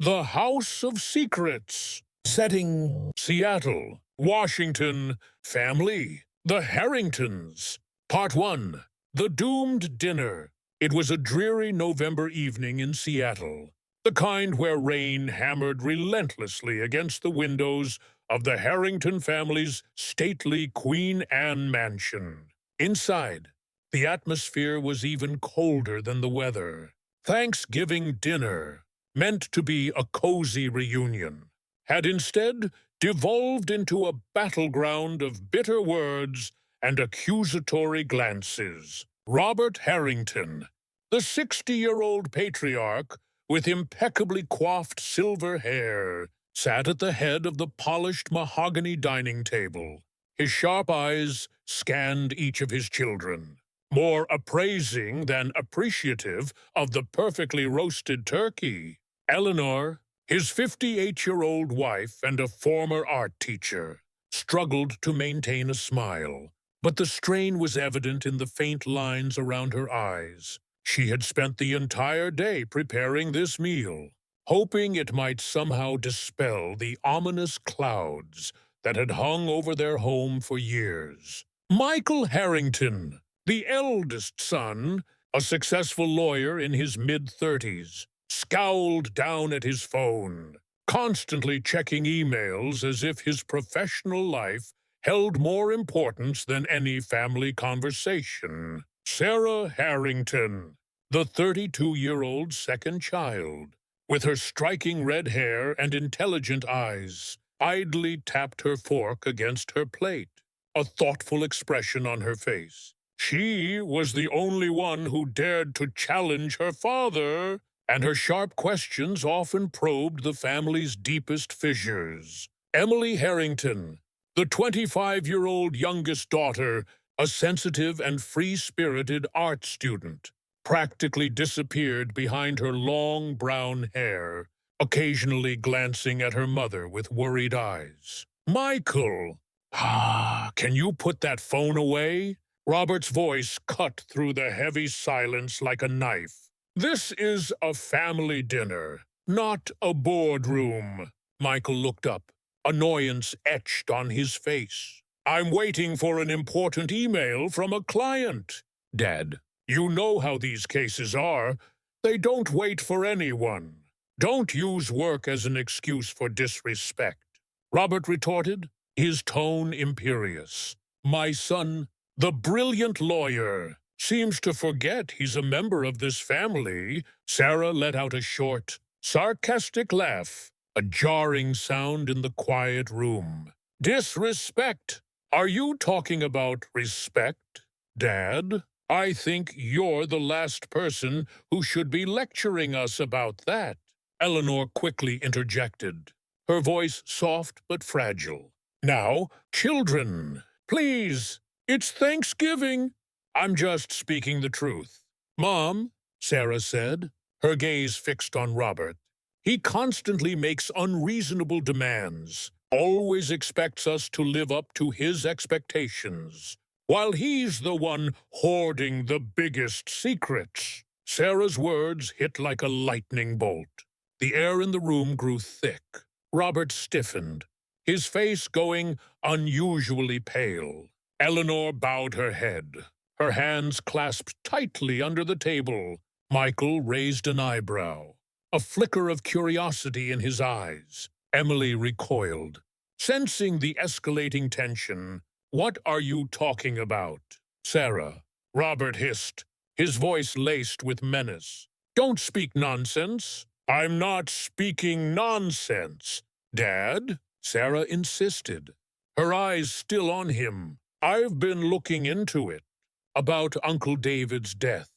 The House of Secrets. Setting Seattle, Washington, family. The Harringtons. Part 1. The Doomed Dinner. It was a dreary November evening in Seattle, the kind where rain hammered relentlessly against the windows of the Harrington family's stately Queen Anne mansion. Inside, the atmosphere was even colder than the weather. Thanksgiving dinner, meant to be a cozy reunion, had instead devolved into a battleground of bitter words and accusatory glances. Robert Harrington, the 60-year-old patriarch with impeccably coiffed silver hair, sat at the head of the polished mahogany dining table. His sharp eyes scanned each of his children, more appraising than appreciative of the perfectly roasted turkey. Eleanor, his 58-year-old wife and a former art teacher, struggled to maintain a smile, but the strain was evident in the faint lines around her eyes. She had spent the entire day preparing this meal, hoping it might somehow dispel the ominous clouds that had hung over their home for years. Michael Harrington, the eldest son, a successful lawyer in his mid-30s, scowled down at his phone, constantly checking emails as if his professional life held more importance than any family conversation. Sarah Harrington, the 32-year-old second child, with her striking red hair and intelligent eyes, idly tapped her fork against her plate, a thoughtful expression on her face. She was the only one who dared to challenge her father, and her sharp questions often probed the family's deepest fissures. Emily Harrington, the 25-year-old youngest daughter, a sensitive and free-spirited art student, practically disappeared behind her long brown hair, occasionally glancing at her mother with worried eyes. Michael! Can you put that phone away? Robert's voice cut through the heavy silence like a knife. This is a family dinner, not a boardroom. Michael looked up, annoyance etched on his face. I'm waiting for an important email from a client. Dad, you know how these cases are. They don't wait for anyone. Don't use work as an excuse for disrespect. Robert retorted, his tone imperious. My son, the brilliant lawyer, seems to forget he's a member of this family. Sarah let out a short, sarcastic laugh, a jarring sound in the quiet room. Disrespect? Are you talking about respect, Dad? I think you're the last person who should be lecturing us about that. Eleanor quickly interjected, her voice soft but fragile. Now, children, please, it's Thanksgiving. I'm just speaking the truth. Mom, Sarah said, her gaze fixed on Robert. He constantly makes unreasonable demands, always expects us to live up to his expectations, while he's the one hoarding the biggest secrets. Sarah's words hit like a lightning bolt. The air in the room grew thick. Robert stiffened, his face going unusually pale. Eleanor bowed her head, her hands clasped tightly under the table. Michael raised an eyebrow, a flicker of curiosity in his eyes. Emily recoiled, sensing the escalating tension. What are you talking about, Sarah? Robert hissed, his voice laced with menace. Don't speak nonsense. I'm not speaking nonsense, Dad, Sarah insisted, her eyes still on him. I've been looking into it, about Uncle David's death.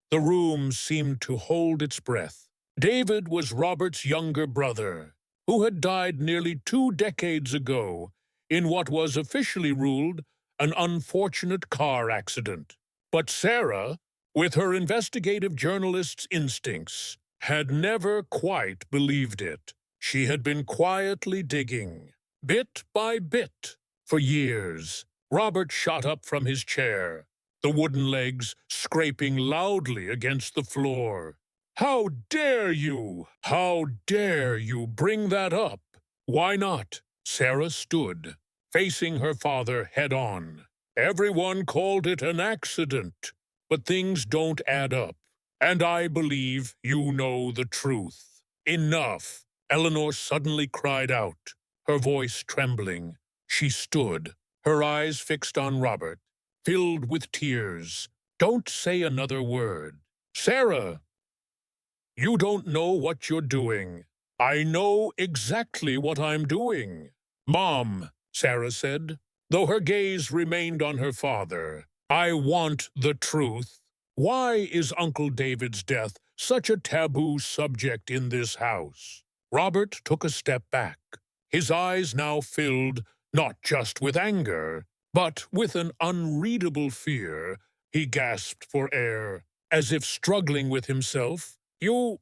The room seemed to hold its breath. David was Robert's younger brother, who had died nearly 2 decades ago in what was officially ruled an unfortunate car accident. But Sarah, with her investigative journalist's instincts, had never quite believed it. She had been quietly digging, bit by bit, for years. Robert shot up from his chair, the wooden legs scraping loudly against the floor. How dare you? How dare you bring that up? Why not? Sarah stood, facing her father head-on. Everyone called it an accident, but things don't add up. And I believe you know the truth. Enough! Eleanor suddenly cried out, her voice trembling. She stood, her eyes fixed on Robert, filled with tears. Don't say another word. Sarah! You don't know what you're doing. I know exactly what I'm doing. Mom, Sarah said, though her gaze remained on her father, I want the truth. Why is Uncle David's death such a taboo subject in this house? Robert took a step back, his eyes now filled not just with anger, but with an unreadable fear. He gasped for air, as if struggling with himself. You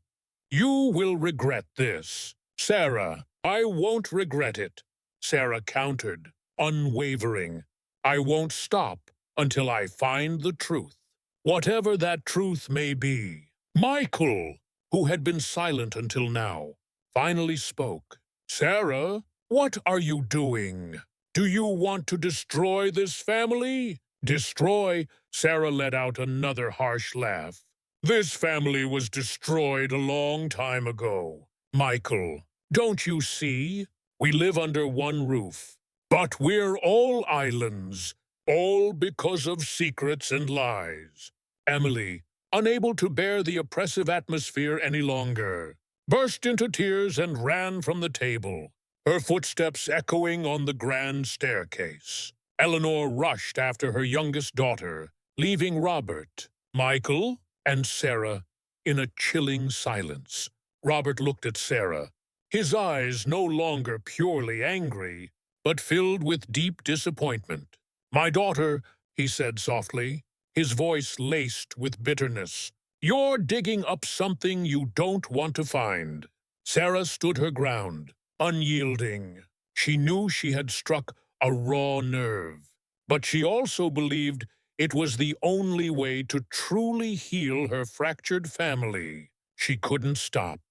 will regret this. Sarah, I won't regret it. Sarah countered, unwavering. I won't stop until I find the truth, whatever that truth may be. Michael, who had been silent until now, finally spoke. Sarah, what are you doing? Do you want to destroy this family? Destroy? Sarah let out another harsh laugh. This family was destroyed a long time ago. Michael, don't you see? We live under one roof. But we're all islands, all because of secrets and lies. Emily, unable to bear the oppressive atmosphere any longer, burst into tears and ran from the table, her footsteps echoing on the grand staircase. Eleanor rushed after her youngest daughter, leaving Robert, Michael, and Sarah in a chilling silence. Robert looked at Sarah, his eyes no longer purely angry, but filled with deep disappointment. My daughter, he said softly, his voice laced with bitterness, you're digging up something you don't want to find. Sarah stood her ground, unyielding. She knew she had struck a raw nerve, but she also believed it was the only way to truly heal her fractured family. She couldn't stop.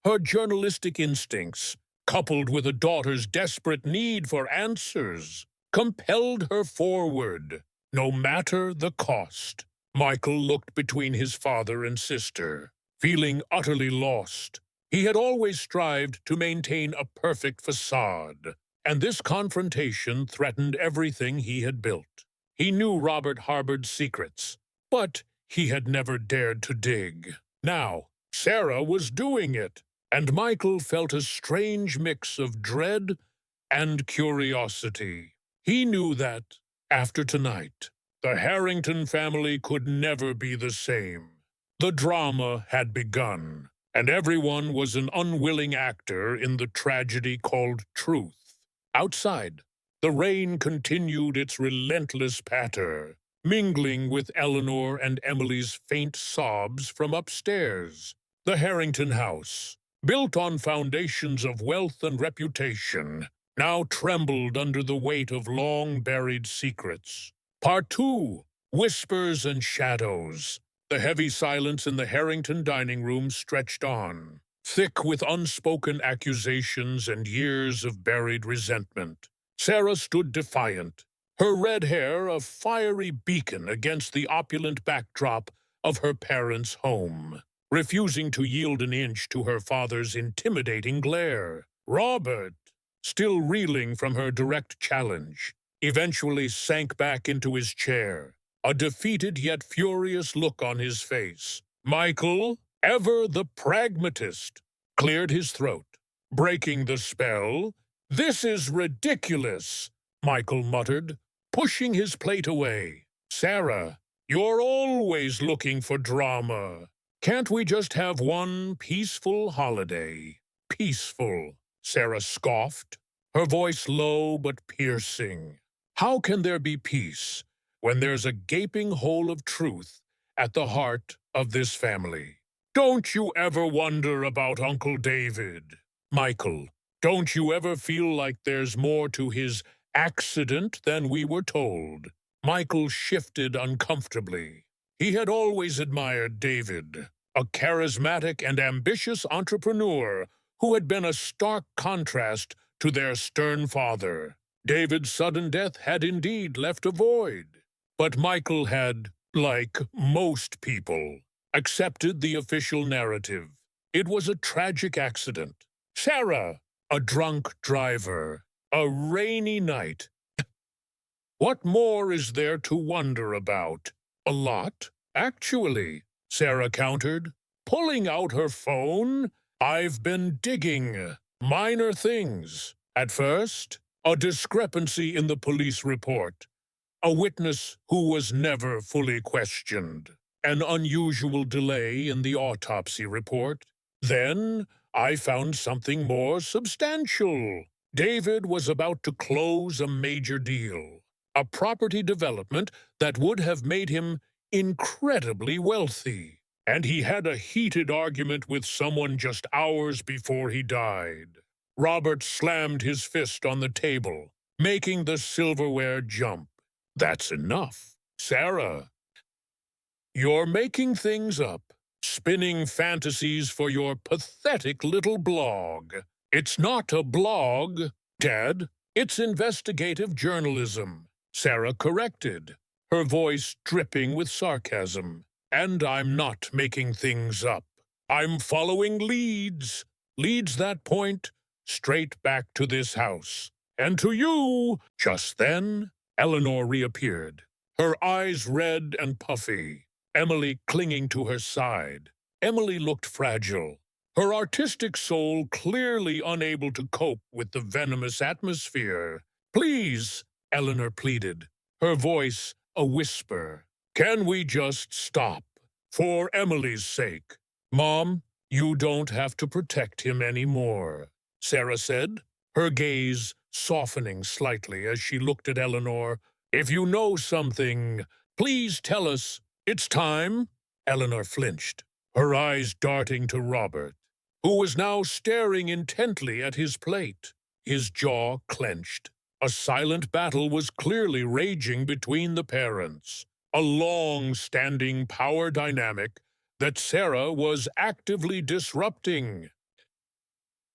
Her journalistic instincts, coupled with a daughter's desperate need for answers, compelled her forward, no matter the cost. Michael looked between his father and sister, feeling utterly lost. He had always strived to maintain a perfect facade, and this confrontation threatened everything he had built. He knew Robert harbored secrets, but he had never dared to dig. Now, Sarah was doing it, and Michael felt a strange mix of dread and curiosity. He knew that, after tonight, the Harrington family could never be the same. The drama had begun, and everyone was an unwilling actor in the tragedy called truth. Outside, the rain continued its relentless patter, mingling with Eleanor and Emily's faint sobs from upstairs. The Harrington house, built on foundations of wealth and reputation, now trembled under the weight of long-buried secrets. Part 2, Whispers and Shadows. The heavy silence in the Harrington dining room stretched on, thick with unspoken accusations and years of buried resentment. Sarah stood defiant, her red hair a fiery beacon against the opulent backdrop of her parents' home, refusing to yield an inch to her father's intimidating glare. Robert, still reeling from her direct challenge, eventually sank back into his chair, a defeated yet furious look on his face. Michael, ever the pragmatist, cleared his throat, breaking the spell. This is ridiculous, Michael muttered, pushing his plate away. Sarah, you're always looking for drama. Can't we just have one peaceful holiday? Peaceful, Sarah scoffed, her voice low but piercing. How can there be peace when there's a gaping hole of truth at the heart of this family? Don't you ever wonder about Uncle David? Michael, don't you ever feel like there's more to his accident than we were told? Michael shifted uncomfortably. He had always admired David, a charismatic and ambitious entrepreneur who had been a stark contrast to their stern father. David's sudden death had indeed left a void, but Michael had, like most people, accepted the official narrative. It was a tragic accident. Sarah, a drunk driver, a rainy night. What more is there to wonder about? A lot, actually, Sarah countered, pulling out her phone. I've been digging. Minor things. At first, a discrepancy in the police report. A witness who was never fully questioned. An unusual delay in the autopsy report. Then, I found something more substantial. David was about to close a major deal. A property development that would have made him incredibly wealthy. And he had a heated argument with someone just hours before he died. Robert slammed his fist on the table, making the silverware jump. That's enough. Sarah, you're making things up, spinning fantasies for your pathetic little blog. It's not a blog, Dad. It's investigative journalism, Sarah corrected, her voice dripping with sarcasm. And I'm not making things up. I'm following leads. Leads that point straight back to this house. And to you. Just then, Eleanor reappeared, her eyes red and puffy, Emily clinging to her side. Emily looked fragile, her artistic soul clearly unable to cope with the venomous atmosphere. Please, Eleanor pleaded, her voice a whisper. Can we just stop? For Emily's sake. Mom, you don't have to protect him anymore, Sarah said, her gaze softening slightly as she looked at Eleanor. If you know something, please tell us. It's time. Eleanor flinched, her eyes darting to Robert, who was now staring intently at his plate, his jaw clenched. A silent battle was clearly raging between the parents, a long-standing power dynamic that Sarah was actively disrupting.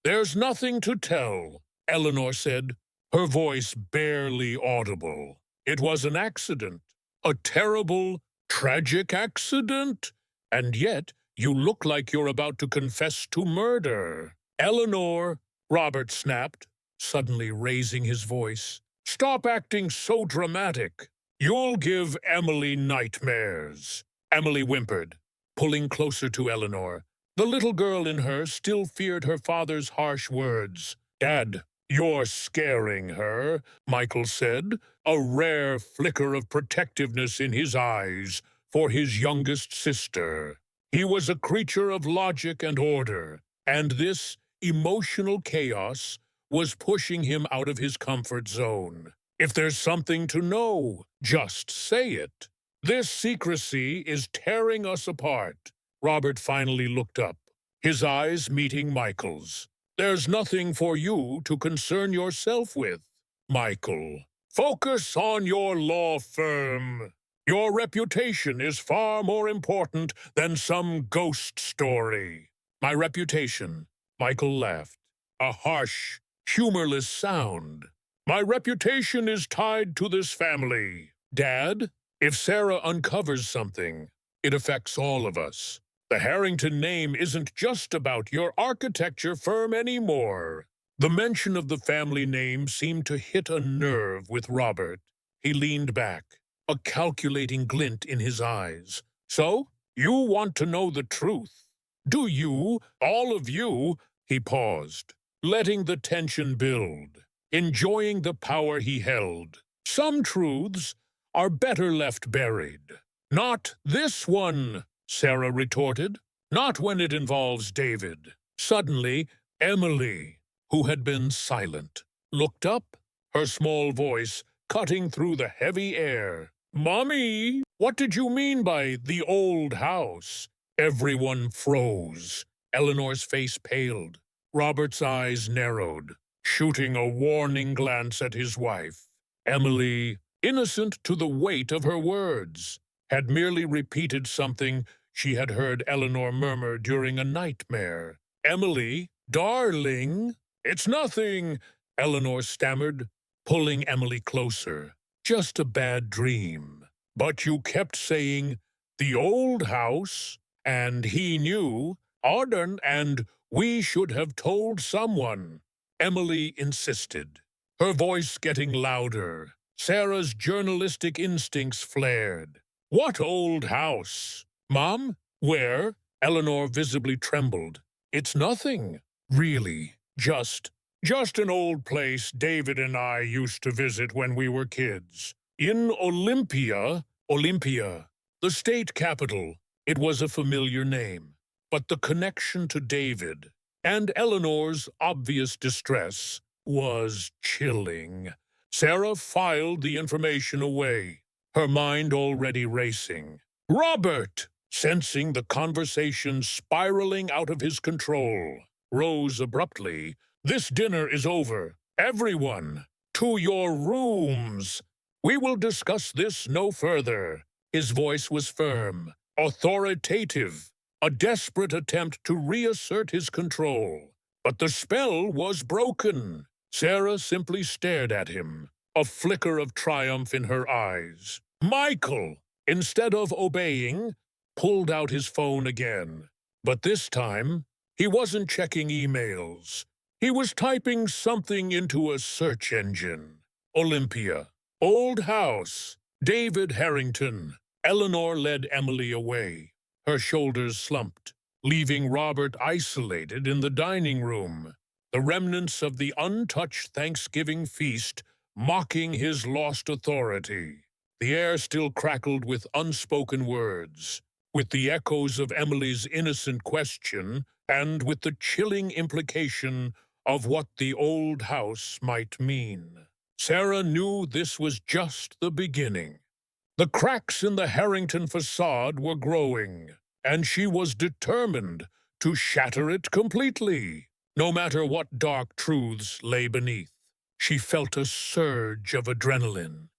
There's nothing to tell, Eleanor said, her voice barely audible. It was an accident, a terrible, tragic accident, and yet you look like you're about to confess to murder. Eleanor, Robert snapped, suddenly raising his voice. Stop acting so dramatic. You'll give Emily nightmares. Emily whimpered, pulling closer to Eleanor. The little girl in her still feared her father's harsh words. Dad, you're scaring her, Michael said, a rare flicker of protectiveness in his eyes for his youngest sister. He was a creature of logic and order, and this emotional chaos was pushing him out of his comfort zone. If there's something to know, just say it. This secrecy is tearing us apart. Robert finally looked up, his eyes meeting Michael's. There's nothing for you to concern yourself with, Michael. Focus on your law firm. Your reputation is far more important than some ghost story. My reputation, Michael laughed, a harsh, humorless sound. My reputation is tied to this family. Dad, if Sarah uncovers something, it affects all of us. The Harrington name isn't just about your architecture firm anymore. The mention of the family name seemed to hit a nerve with Robert. He leaned back, a calculating glint in his eyes. So, you want to know the truth? Do you, all of you? He paused, letting the tension build, enjoying the power he held. Some truths are better left buried. Not this one, Sarah retorted. Not when it involves David. Suddenly, Emily, who had been silent, looked up, her small voice cutting through the heavy air. Mommy, what did you mean by the old house? Everyone froze. Eleanor's face paled. Robert's eyes narrowed, shooting a warning glance at his wife. Emily, innocent to the weight of her words, had merely repeated something she had heard Eleanor murmur during a nightmare. "Emily, darling, it's nothing," Eleanor stammered, pulling Emily closer. "Just a bad dream." But you kept saying, "the old house," and he knew, Arden, and we should have told someone, Emily insisted, her voice getting louder. Sarah's journalistic instincts flared. "What old house? Mom, where?" Eleanor visibly trembled. "It's nothing, really. Just an old place David and I used to visit when we were kids. In Olympia, the state capital." It was a familiar name, but the connection to David and Eleanor's obvious distress was chilling. Sarah filed the information away, her mind already racing. Robert, sensing the conversation spiraling out of his control, rose abruptly. "This dinner is over. Everyone, to your rooms. We will discuss this no further." His voice was firm, authoritative, a desperate attempt to reassert his control. But the spell was broken. Sarah simply stared at him, a flicker of triumph in her eyes. Michael, instead of obeying, pulled out his phone again. But this time, he wasn't checking emails. He was typing something into a search engine. Olympia. Old house. David Harrington. Eleanor led Emily away. Her shoulders slumped, leaving Robert isolated in the dining room, the remnants of the untouched Thanksgiving feast mocking his lost authority. The air still crackled with unspoken words, with the echoes of Emily's innocent question and with the chilling implication of what the old house might mean. Sarah knew this was just the beginning. The cracks in the Harrington facade were growing, and she was determined to shatter it completely, no matter what dark truths lay beneath. She felt a surge of adrenaline,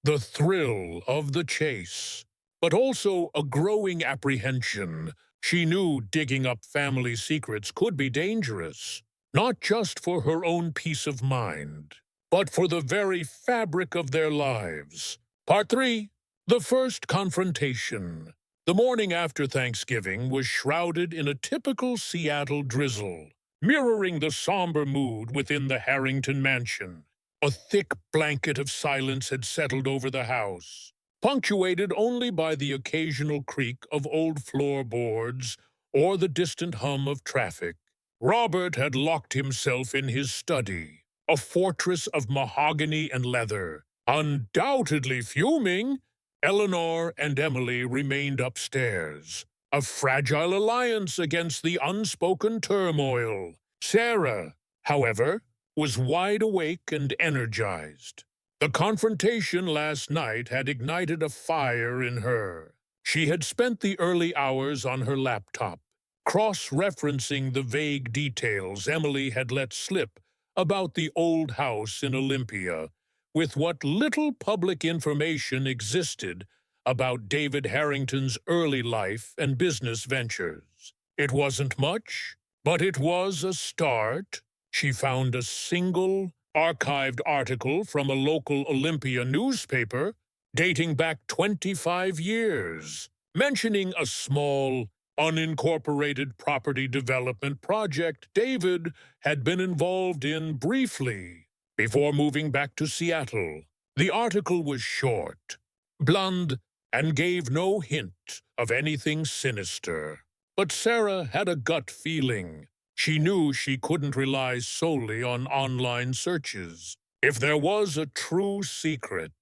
the thrill of the chase, but also a growing apprehension. She knew digging up family secrets could be dangerous, not just for her own peace of mind, but for the very fabric of their lives. Part 3. The first confrontation. The morning after Thanksgiving was shrouded in a typical Seattle drizzle, mirroring the somber mood within the Harrington mansion. A thick blanket of silence had settled over the house, punctuated only by the occasional creak of old floorboards or the distant hum of traffic. Robert had locked himself in his study, a fortress of mahogany and leather. Undoubtedly fuming, Eleanor and Emily remained upstairs, a fragile alliance against the unspoken turmoil. Sarah, however, was wide awake and energized. The confrontation last night had ignited a fire in her. She had spent the early hours on her laptop, cross-referencing the vague details Emily had let slip about the old house in Olympia, with what little public information existed about David Harrington's early life and business ventures. It wasn't much, but it was a start. She found a single, archived article from a local Olympia newspaper dating back 25 years, mentioning a small, unincorporated property development project David had been involved in briefly before moving back to Seattle. The article was short, blunt, and gave no hint of anything sinister. But Sarah had a gut feeling. She knew she couldn't rely solely on online searches. If there was a true secret,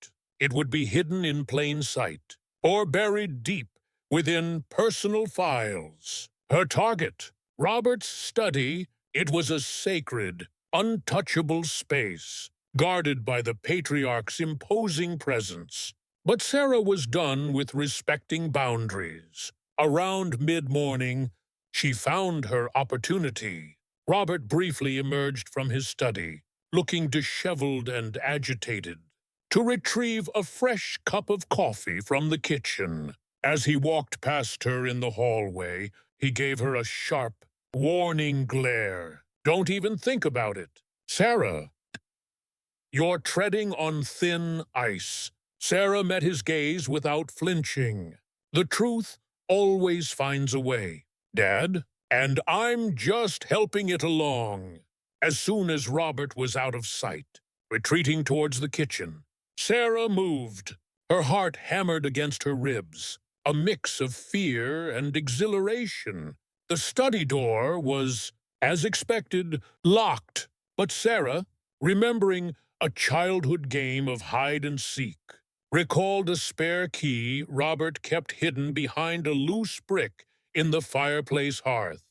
it would be hidden in plain sight, or buried deep within personal files. Her target, Robert's study, it was a sacred, untouchable space, guarded by the patriarch's imposing presence. But Sarah was done with respecting boundaries. Around mid-morning, she found her opportunity. Robert briefly emerged from his study, looking disheveled and agitated, to retrieve a fresh cup of coffee from the kitchen. As he walked past her in the hallway, he gave her a sharp, warning glare. Don't even think about it. Sarah, you're treading on thin ice. Sarah met his gaze without flinching. The truth always finds a way, Dad, and I'm just helping it along. As soon as Robert was out of sight, retreating towards the kitchen, Sarah moved. Her heart hammered against her ribs, a mix of fear and exhilaration. The study door was, as expected, locked, but Sarah, remembering a childhood game of hide and seek, recalled a spare key Robert kept hidden behind a loose brick in the fireplace hearth.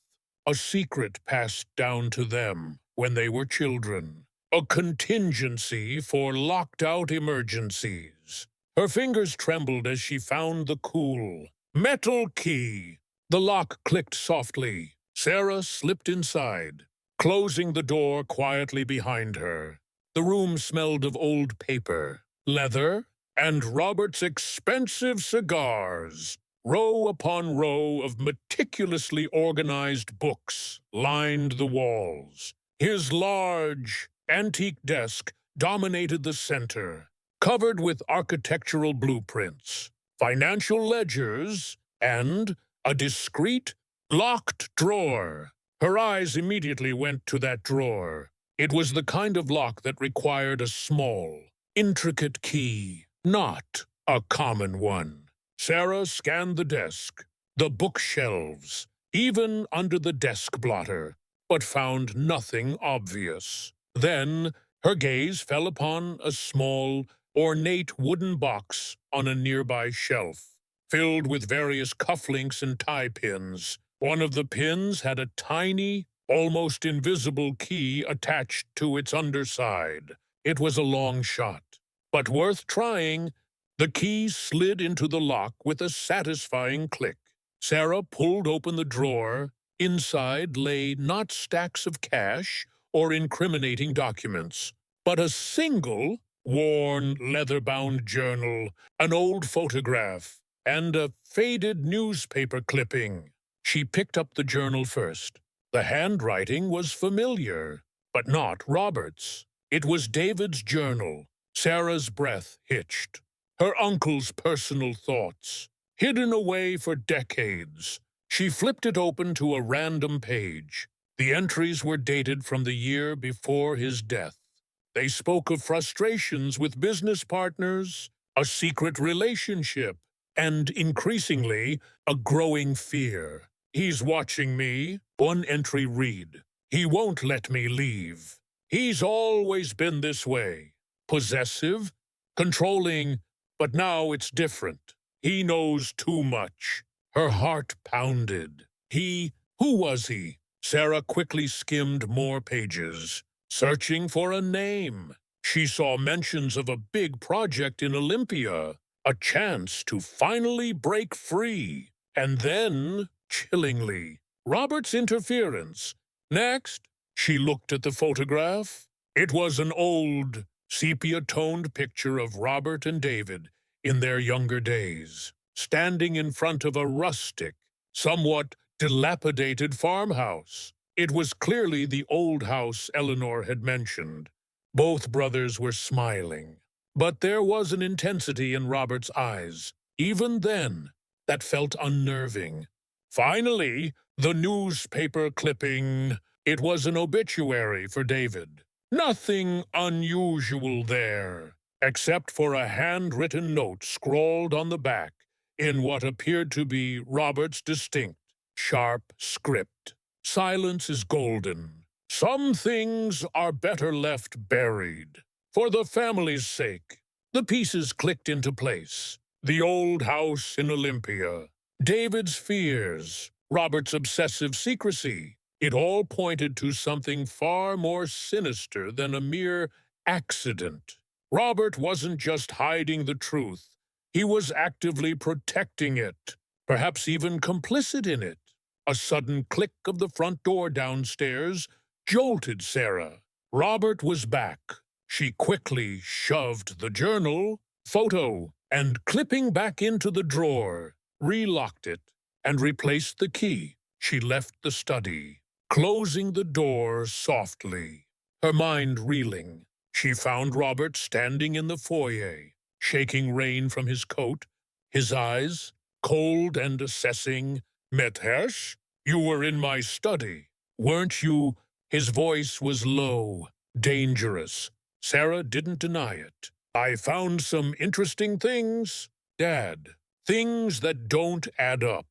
A secret passed down to them when they were children. A contingency for locked-out emergencies. Her fingers trembled as she found the cool metal key. The lock clicked softly. Sarah slipped inside, closing the door quietly behind her. The room smelled of old paper, leather, and Robert's expensive cigars. Row upon row of meticulously organized books lined the walls. His large, antique desk dominated the center, covered with architectural blueprints, financial ledgers, and a discreet, locked drawer. Her eyes immediately went to that drawer. It was the kind of lock that required a small, intricate key, not a common one. Sarah scanned the desk, the bookshelves, even under the desk blotter, but found nothing obvious. Then her gaze fell upon a small, ornate wooden box on a nearby shelf, filled with various cufflinks and tie pins. One of the pins had a tiny, almost invisible key attached to its underside. It was a long shot, but worth trying. The key slid into the lock with a satisfying click. Sarah pulled open the drawer. Inside lay not stacks of cash or incriminating documents, but a single, worn, leather-bound journal, an old photograph, and a faded newspaper clipping. She picked up the journal first. The handwriting was familiar, but not Robert's. It was David's journal. Sarah's breath hitched. Her uncle's personal thoughts, hidden away for decades. She flipped it open to a random page. The entries were dated from the year before his death. They spoke of frustrations with business partners, a secret relationship, and increasingly, a growing fear. He's watching me, one entry read. He won't let me leave. He's always been this way. Possessive, controlling, but now it's different. He knows too much. Her heart pounded. Who was he? Sarah quickly skimmed more pages, searching for a name. She saw mentions of a big project in Olympia, a chance to finally break free. And then, chillingly, Robert's interference. Next, she looked at the photograph. It was an old, sepia-toned picture of Robert and David in their younger days, standing in front of a rustic, somewhat dilapidated farmhouse. It was clearly the old house Eleanor had mentioned. Both brothers were smiling, but there was an intensity in Robert's eyes, even then, that felt unnerving. Finally, the newspaper clipping. It was an obituary for David. Nothing unusual there, except for a handwritten note scrawled on the back in what appeared to be Robert's distinct, sharp script. Silence is golden. Some things are better left buried. For the family's sake. The pieces clicked into place. The old house in Olympia. David's fears. Robert's obsessive secrecy. It all pointed to something far more sinister than a mere accident. Robert wasn't just hiding the truth. He was actively protecting it, perhaps even complicit in it. A sudden click of the front door downstairs jolted Sarah. Robert was back. She quickly shoved the journal, photo, and clipping back into the drawer. relocked it, and replaced the key, she left the study, closing the door softly. Her mind reeling, she found Robert standing in the foyer, shaking rain from his coat, his eyes cold and assessing. Metesh, you were in my study, weren't you? His voice was low, dangerous. Sarah didn't deny it. I found some interesting things, Dad. Things that don't add up.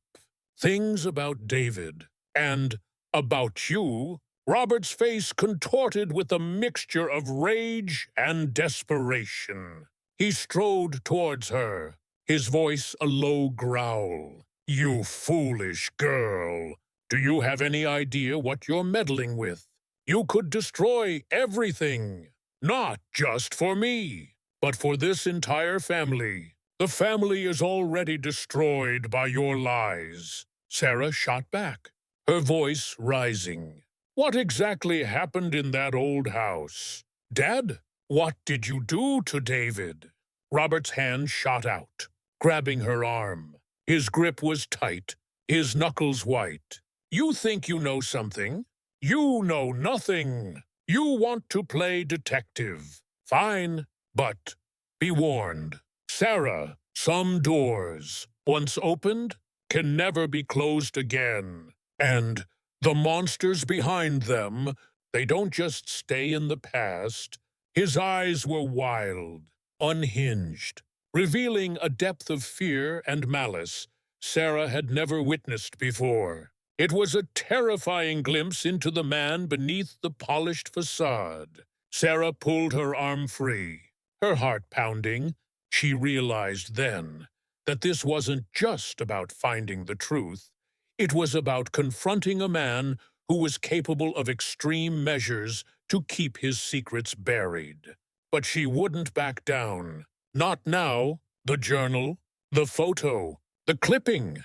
Things about David. And about you. Robert's face contorted with a mixture of rage and desperation. He strode towards her, his voice a low growl. You foolish girl. Do you have any idea what you're meddling with? You could destroy everything. Not just for me, but for this entire family. The family is already destroyed by your lies. Sarah shot back, her voice rising. What exactly happened in that old house? Dad, what did you do to David? Robert's hand shot out, grabbing her arm. His grip was tight, his knuckles white. You think you know something? You know nothing. You want to play detective. Fine, but be warned. Sarah, some doors, once opened, can never be closed again. And the monsters behind them, they don't just stay in the past. His eyes were wild, unhinged, revealing a depth of fear and malice Sarah had never witnessed before. It was a terrifying glimpse into the man beneath the polished facade. Sarah pulled her arm free, her heart pounding. She realized then that this wasn't just about finding the truth. It was about confronting a man who was capable of extreme measures to keep his secrets buried. But she wouldn't back down. Not now. The journal, the photo, the clipping.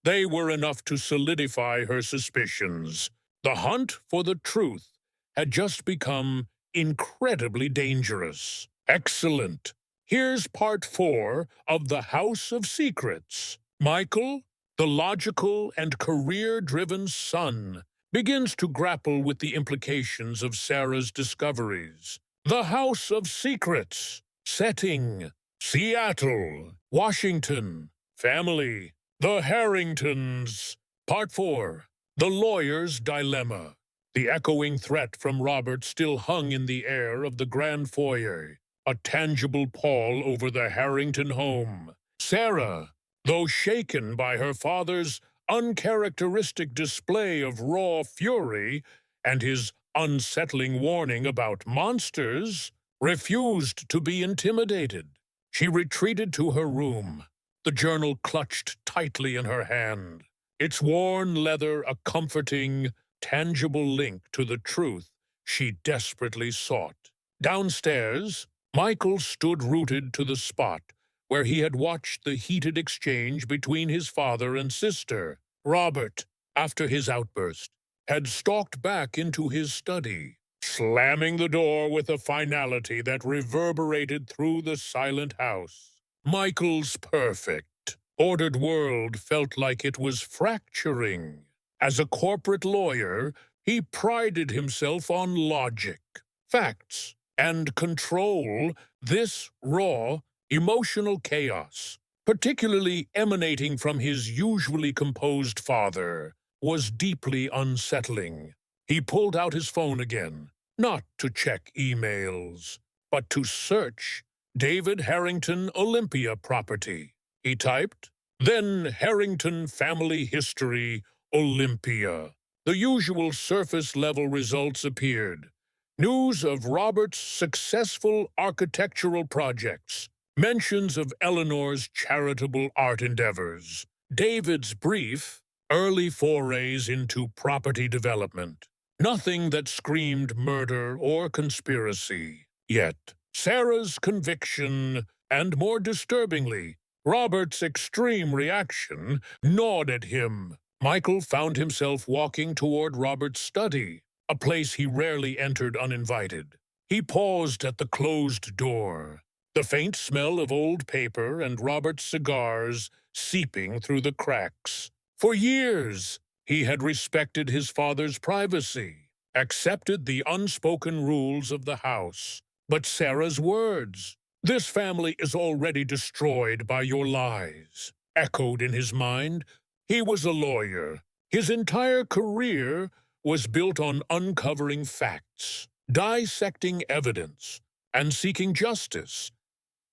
They were enough to solidify her suspicions. The hunt for the truth had just become incredibly dangerous. Excellent. Here's part 4 of The House of Secrets. Michael, the logical and career-driven son, begins to grapple with the implications of Sarah's discoveries. The House of Secrets. Setting: Seattle, Washington. Family: the Harringtons. Part 4. The Lawyer's Dilemma. The echoing threat from Robert still hung in the air of the grand foyer, a tangible pall over the Harrington home. Sarah, though shaken by her father's uncharacteristic display of raw fury and his unsettling warning about monsters, refused to be intimidated. She retreated to her room, the journal clutched tightly in her hand, its worn leather a comforting, tangible link to the truth she desperately sought. Downstairs, Michael stood rooted to the spot where he had watched the heated exchange between his father and sister. Robert, after his outburst, had stalked back into his study, slamming the door with a finality that reverberated through the silent house. Michael's perfect, ordered world felt like it was fracturing. As a corporate lawyer, he prided himself on logic, facts, and control. This raw, emotional chaos, particularly emanating from his usually composed father, was deeply unsettling. He pulled out his phone again, not to check emails, but to search David Harrington Olympia property. He typed, then Harrington family history, Olympia. The usual surface-level results appeared. News of Robert's successful architectural projects, mentions of Eleanor's charitable art endeavors, David's brief, early forays into property development. Nothing that screamed murder or conspiracy. Yet, Sarah's conviction, and more disturbingly, Robert's extreme reaction, gnawed at him. Michael found himself walking toward Robert's study, a place he rarely entered uninvited. He paused at the closed door. The faint smell of old paper and Robert's cigars seeping through the cracks. For years, he had respected his father's privacy, accepted the unspoken rules of the house. But Sarah's words, "This family is already destroyed by your lies," echoed in his mind. He was a lawyer. His entire career was built on uncovering facts, dissecting evidence, and seeking justice.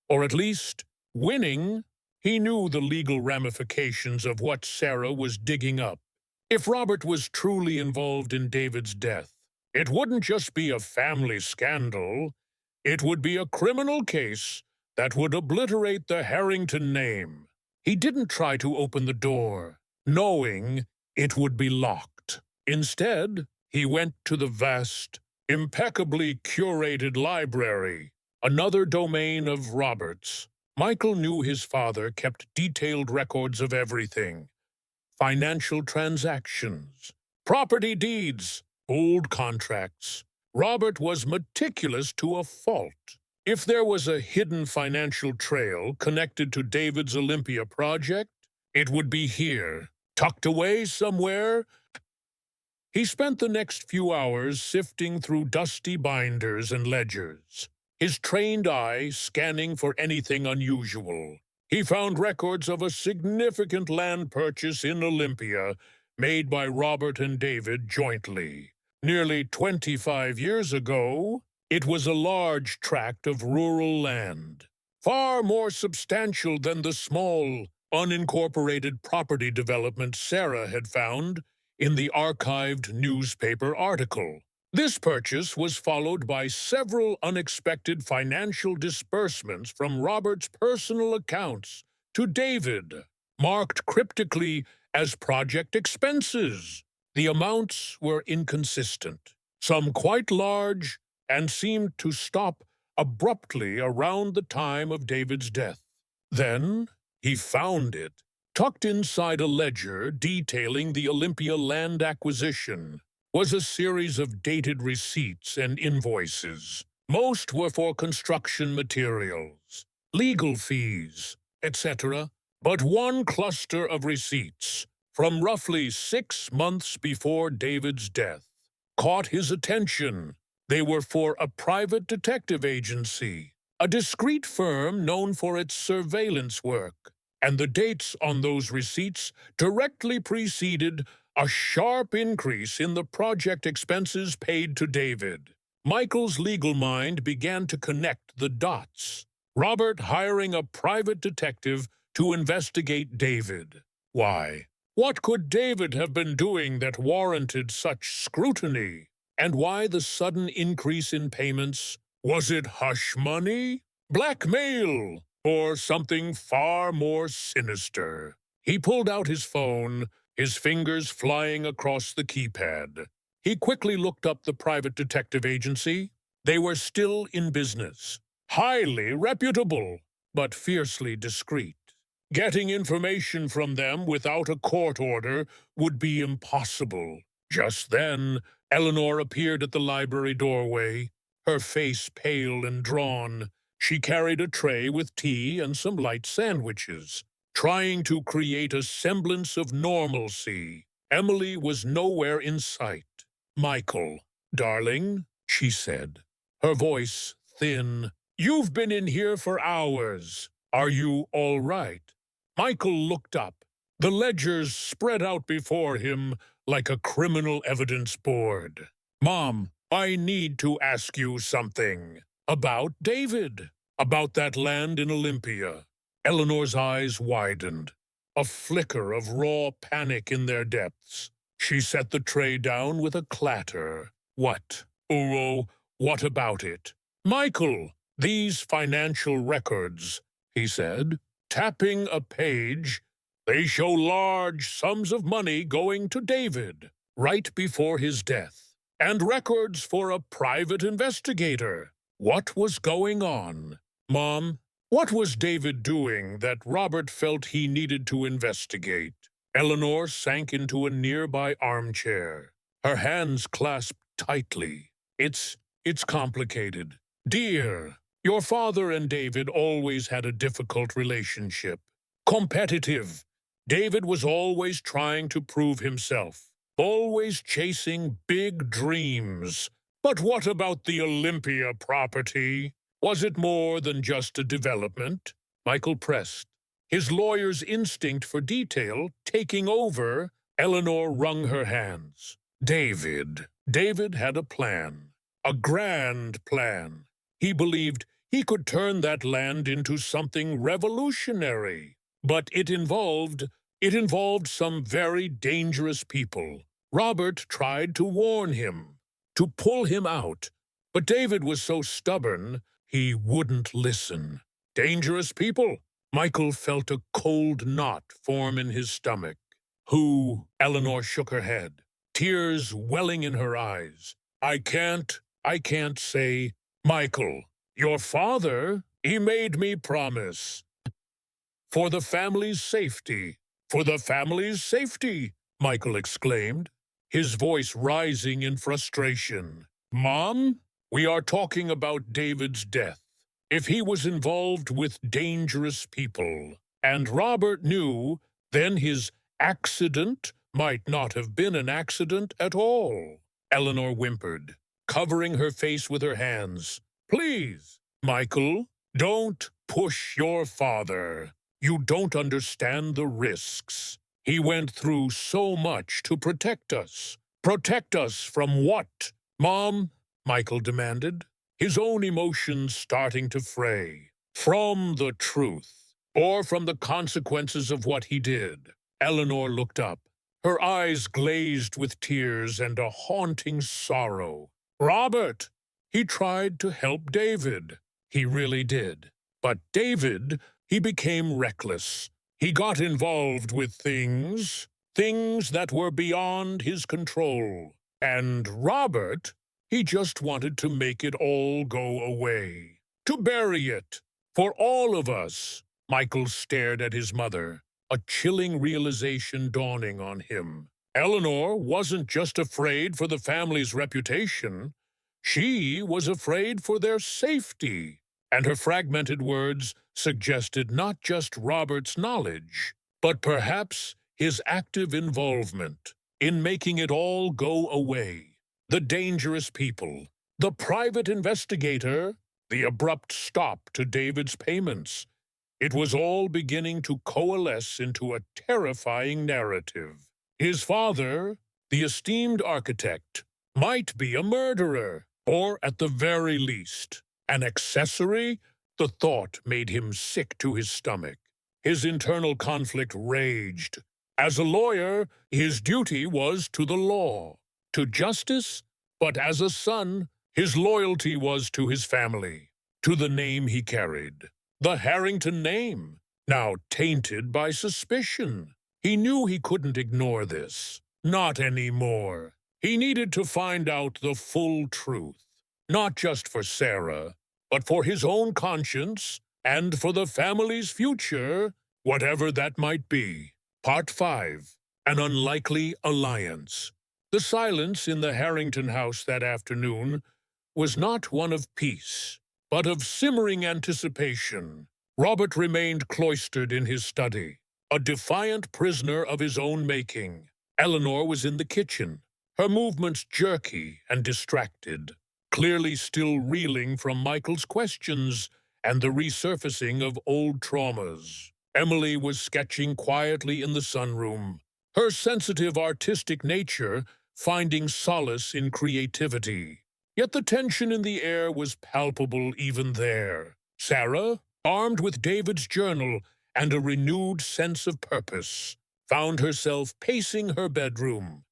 Or at least, winning. He knew the legal ramifications of what Sarah was digging up. If Robert was truly involved in David's death, it wouldn't just be a family scandal. It would be a criminal case that would obliterate the Harrington name. He didn't try to open the door, knowing it would be locked. Instead, he went to the vast, impeccably curated library, another domain of Robert's. Michael knew his father kept detailed records of everything: financial transactions, property deeds, old contracts. Robert was meticulous to a fault. If there was a hidden financial trail connected to David's Olympia project, it would be here, tucked away somewhere. He spent the next few hours sifting through dusty binders and ledgers, his trained eye scanning for anything unusual. He found records of a significant land purchase in Olympia made by Robert and David jointly. Nearly 25 years ago, it was a large tract of rural land, far more substantial than the small, unincorporated property development Sarah had found in the archived newspaper article. This purchase was followed by several unexpected financial disbursements from Robert's personal accounts to David, marked cryptically as project expenses. The amounts were inconsistent, some quite large, and seemed to stop abruptly around the time of David's death. Then he found it, tucked inside a ledger detailing the Olympia land acquisition, was a series of dated receipts and invoices. Most were for construction materials, legal fees, etc., but one cluster of receipts, from roughly 6 months before David's death, caught his attention. They were for a private detective agency, a discreet firm known for its surveillance work, and the dates on those receipts directly preceded a sharp increase in the project expenses paid to David. Michael's legal mind began to connect the dots. Robert hiring a private detective to investigate David. Why? What could David have been doing that warranted such scrutiny? And why the sudden increase in payments? Was it hush money? Blackmail? Or something far more sinister? He pulled out his phone, his fingers flying across the keypad. He quickly looked up the private detective agency. They were still in business, highly reputable, but fiercely discreet. Getting information from them without a court order would be impossible. Just then, Eleanor appeared at the library doorway, her face pale and drawn. She carried a tray with tea and some light sandwiches, trying to create a semblance of normalcy. Emily was nowhere in sight. "Michael, darling," she said, her voice thin. "You've been in here for hours. Are you all right?" Michael looked up. The ledgers spread out before him like a criminal evidence board. "Mom, I need to ask you something. About David. About that land in Olympia." Eleanor's eyes widened, a flicker of raw panic in their depths. She set the tray down with a clatter. "What? Oh, what about it?" "Michael, these financial records," he said, tapping a page. "They show large sums of money going to David right before his death, and records for a private investigator. What was going on? Mom, what was David doing that Robert felt he needed to investigate?" Eleanor sank into a nearby armchair, her hands clasped tightly. It's complicated. Dear, your father and David always had a difficult relationship. competitive. David was always trying to prove himself, always chasing big dreams. But what about the Olympia property? Was it more than just a development? Michael pressed, his lawyer's instinct for detail taking over. Eleanor wrung her hands. David had a plan, a grand plan. He believed he could turn that land into something revolutionary. But it involved some very dangerous people. Robert tried to warn him, to pull him out, but David was so stubborn he wouldn't listen. Dangerous people? Michael felt a cold knot form in his stomach. Who? Eleanor shook her head, tears welling in her eyes. I can't say. Michael, your father, he made me promise. For the family's safety. For the family's safety, Michael exclaimed, his voice rising in frustration. Mom, we are talking about David's death. If he was involved with dangerous people, and Robert knew, then his accident might not have been an accident at all. Eleanor whimpered, covering her face with her hands. Please, Michael, don't push your father. You don't understand the risks. He went through so much to protect us. Protect us from what? Mom, Michael demanded, his own emotions starting to fray. From the truth, or from the consequences of what he did. Eleanor looked up, her eyes glazed with tears and a haunting sorrow. Robert, he tried to help David. He really did. But David, he became reckless. He got involved with things that were beyond his control. And Robert, he just wanted to make it all go away. To bury it. For all of us. Michael stared at his mother, a chilling realization dawning on him. Eleanor wasn't just afraid for the family's reputation. She was afraid for their safety. And her fragmented words suggested not just Robert's knowledge, but perhaps his active involvement in making it all go away. The dangerous people, the private investigator, the abrupt stop to David's payments. It was all beginning to coalesce into a terrifying narrative. His father, the esteemed architect, might be a murderer, or at the very least, an accessory. The thought made him sick to his stomach. His internal conflict raged. As a lawyer, his duty was to the law, to justice, but as a son, his loyalty was to his family, to the name he carried. The Harrington name, now tainted by suspicion. He knew he couldn't ignore this. Not anymore. He needed to find out the full truth, not just for Sarah, but for his own conscience and for the family's future, whatever that might be. Part 5. An Unlikely Alliance. The silence in the Harrington house that afternoon was not one of peace, but of simmering anticipation. Robert remained cloistered in his study, a defiant prisoner of his own making. Eleanor was in the kitchen, her movements jerky and distracted, clearly still reeling from Michael's questions and the resurfacing of old traumas. Emily was sketching quietly in the sunroom, her sensitive artistic nature finding solace in creativity. Yet the tension in the air was palpable even there. Sarah, armed with David's journal and a renewed sense of purpose, found herself pacing her bedroom.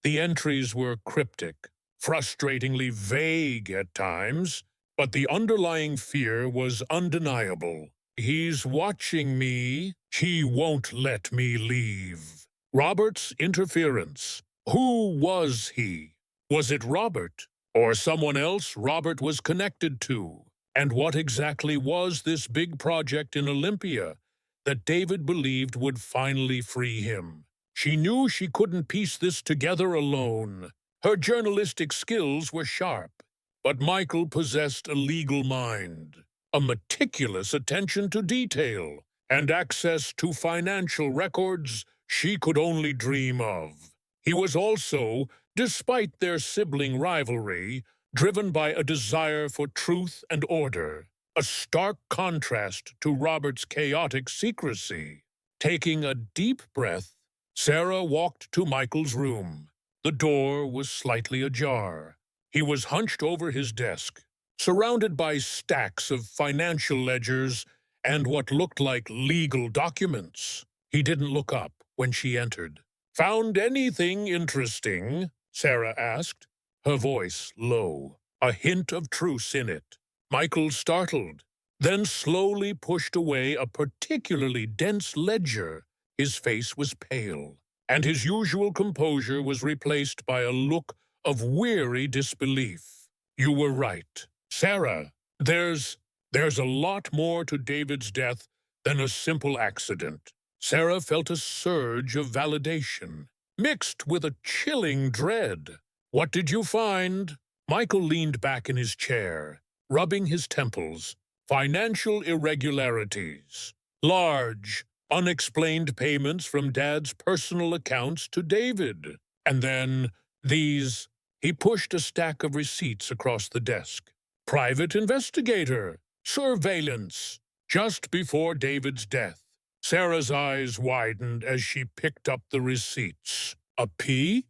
The entries were cryptic, frustratingly vague at times, but the underlying fear was undeniable. He's watching me. He won't let me leave. Robert's interference. Who was he? Was it Robert, or someone else Robert was connected to? And what exactly was this big project in Olympia that David believed would finally free him? She knew she couldn't piece this together alone. Her journalistic skills were sharp, but Michael possessed a legal mind, a meticulous attention to detail, and access to financial records she could only dream of. He was also, despite their sibling rivalry, driven by a desire for truth and order, a stark contrast to Robert's chaotic secrecy. Taking a deep breath, Sarah walked to Michael's room. The door was slightly ajar. He was hunched over his desk, surrounded by stacks of financial ledgers and what looked like legal documents. He didn't look up when she entered. "Found anything interesting?" Sarah asked, her voice low, a hint of truce in it. Michael startled, then slowly pushed away a particularly dense ledger. His face was pale, and his usual composure was replaced by a look of weary disbelief. "You were right, Sarah. There's a lot more to David's death than a simple accident." Sarah felt a surge of validation, mixed with a chilling dread. "What did you find?" Michael leaned back in his chair, rubbing his temples. "Financial irregularities. Large, unexplained payments from Dad's personal accounts to David. And then these." He pushed a stack of receipts across the desk. "Private investigator. Surveillance. Just before David's death." Sarah's eyes widened as she picked up the receipts. "A P?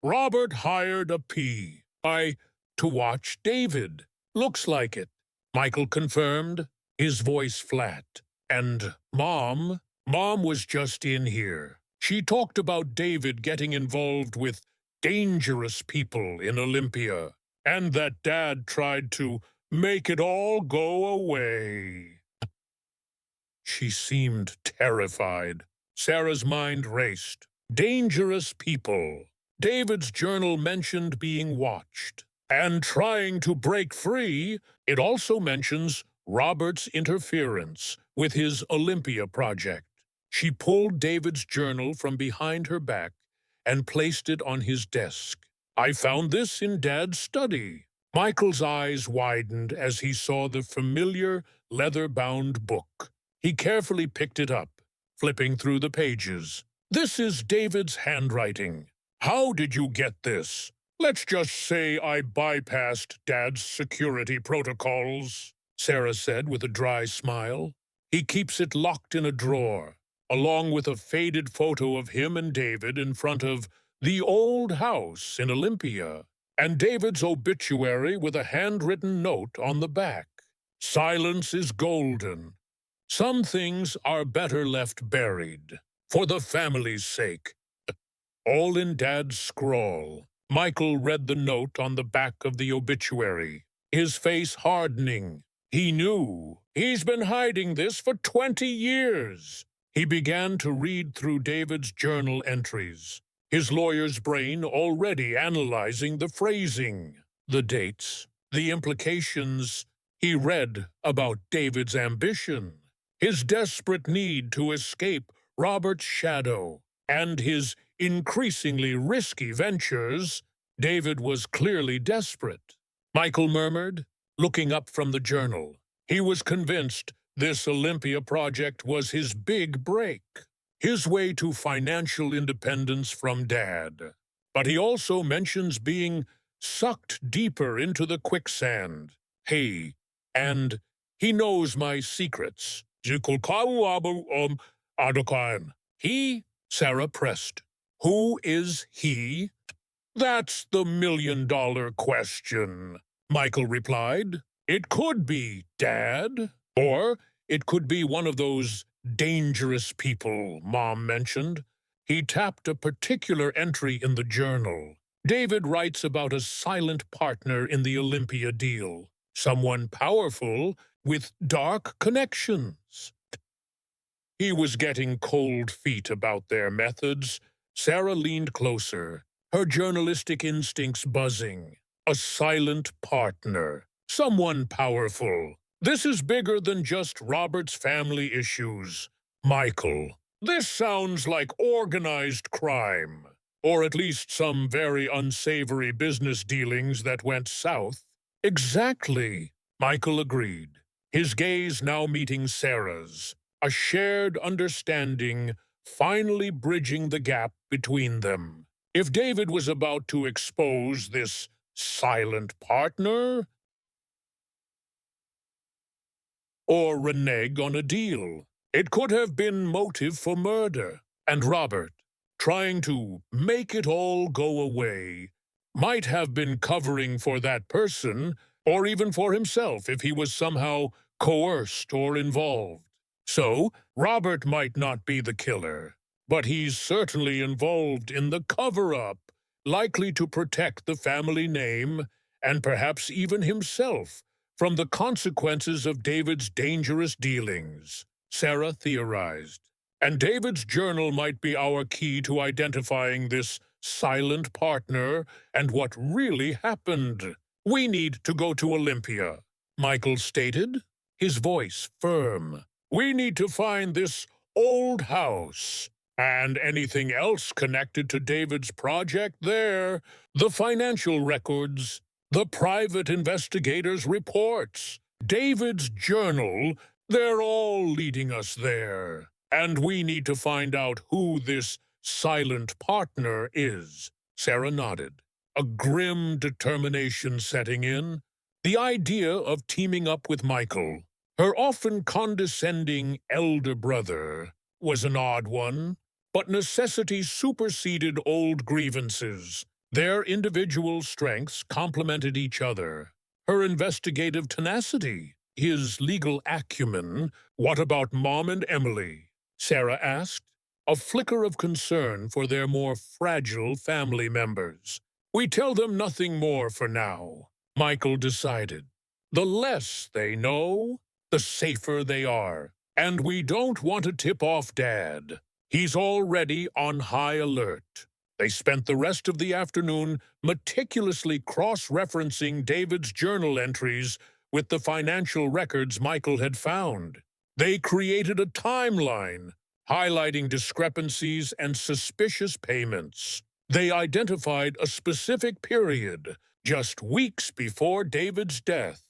Robert hired a P. To watch David. Looks like it," Michael confirmed, his voice flat. "And Mom was just in here. She talked about David getting involved with dangerous people in Olympia, and that Dad tried to make it all go away." She seemed terrified. Sarah's mind raced. Dangerous people. David's journal mentioned being watched and trying to break free. It also mentions Robert's interference with his Olympia project. She pulled David's journal from behind her back and placed it on his desk. "I found this in Dad's study." Michael's eyes widened as he saw the familiar leather-bound book. He carefully picked it up, flipping through the pages. "This is David's handwriting. How did you get this?" "Let's just say I bypassed Dad's security protocols," Sarah said with a dry smile. "He keeps it locked in a drawer, along with a faded photo of him and David in front of the old house in Olympia, and David's obituary with a handwritten note on the back. Silence is golden. Some things are better left buried, for the family's sake." All in Dad's scrawl. Michael read the note on the back of the obituary, his face hardening. He knew. He's been hiding this for 20 years. He began to read through David's journal entries, his lawyer's brain already analyzing the phrasing, the dates, the implications. He read about David's ambition, his desperate need to escape Robert's shadow, and his increasingly risky ventures. David was clearly desperate, Michael murmured, looking up from the journal. He was convinced this Olympia project was his big break, his way to financial independence from Dad. But he also mentions being sucked deeper into the quicksand. And he knows my secrets. He? Sarah pressed. "Who is he?" "That's the million-dollar question," Michael replied. "It could be Dad, or it could be one of those dangerous people Mom mentioned." He tapped a particular entry in the journal. "David writes about a silent partner in the Olympia deal, someone powerful with dark connections." He was getting cold feet about their methods. Sarah leaned closer, her journalistic instincts buzzing. "A silent partner. Someone powerful. This is bigger than just Robert's family issues. Michael, this sounds like organized crime. Or at least some very unsavory business dealings that went south." "Exactly," Michael agreed, his gaze now meeting Sarah's. a shared understanding finally bridging the gap between them. If David was about to expose this silent partner or renege on a deal, it could have been motive for murder. And Robert, trying to make it all go away, might have been covering for that person or even for himself if he was somehow coerced or involved. So, Robert might not be the killer, but he's certainly involved in the cover-up, likely to protect the family name and perhaps even himself from the consequences of David's dangerous dealings, Sarah theorized. And David's journal might be our key to identifying this silent partner and what really happened. We need to go to Olympia, Michael stated, his voice firm. We need to find this old house and anything else connected to David's project there, the financial records, the private investigators' reports, David's journal, they're all leading us there. And we need to find out who this silent partner is. Sarah nodded, a grim determination setting in. The idea of teaming up with Michael, her often condescending elder brother, was an odd one, but necessity superseded old grievances. Their individual strengths complemented each other. Her investigative tenacity, his legal acumen. What about Mom and Emily? Sarah asked, a flicker of concern for their more fragile family members. We tell them nothing more for now, Michael decided. The less they know, the safer they are. And we don't want to tip off Dad. He's already on high alert. They spent the rest of the afternoon meticulously cross-referencing David's journal entries with the financial records Michael had found. They created a timeline, highlighting discrepancies and suspicious payments. They identified a specific period, just weeks before David's death,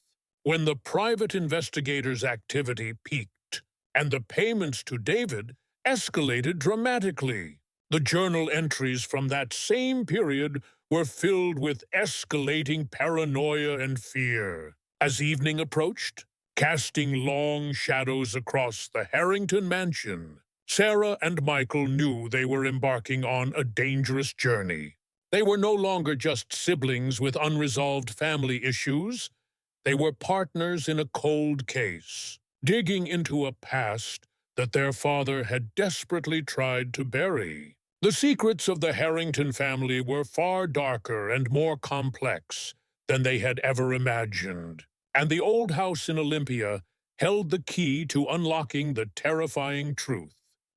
when the private investigators' activity peaked, and the payments to David escalated dramatically. The journal entries from that same period were filled with escalating paranoia and fear. As evening approached, casting long shadows across the Harrington mansion, Sarah and Michael knew they were embarking on a dangerous journey. They were no longer just siblings with unresolved family issues. They were partners in a cold case, digging into a past that their father had desperately tried to bury. The secrets of the Harrington family were far darker and more complex than they had ever imagined, and the old house in Olympia held the key to unlocking the terrifying truth.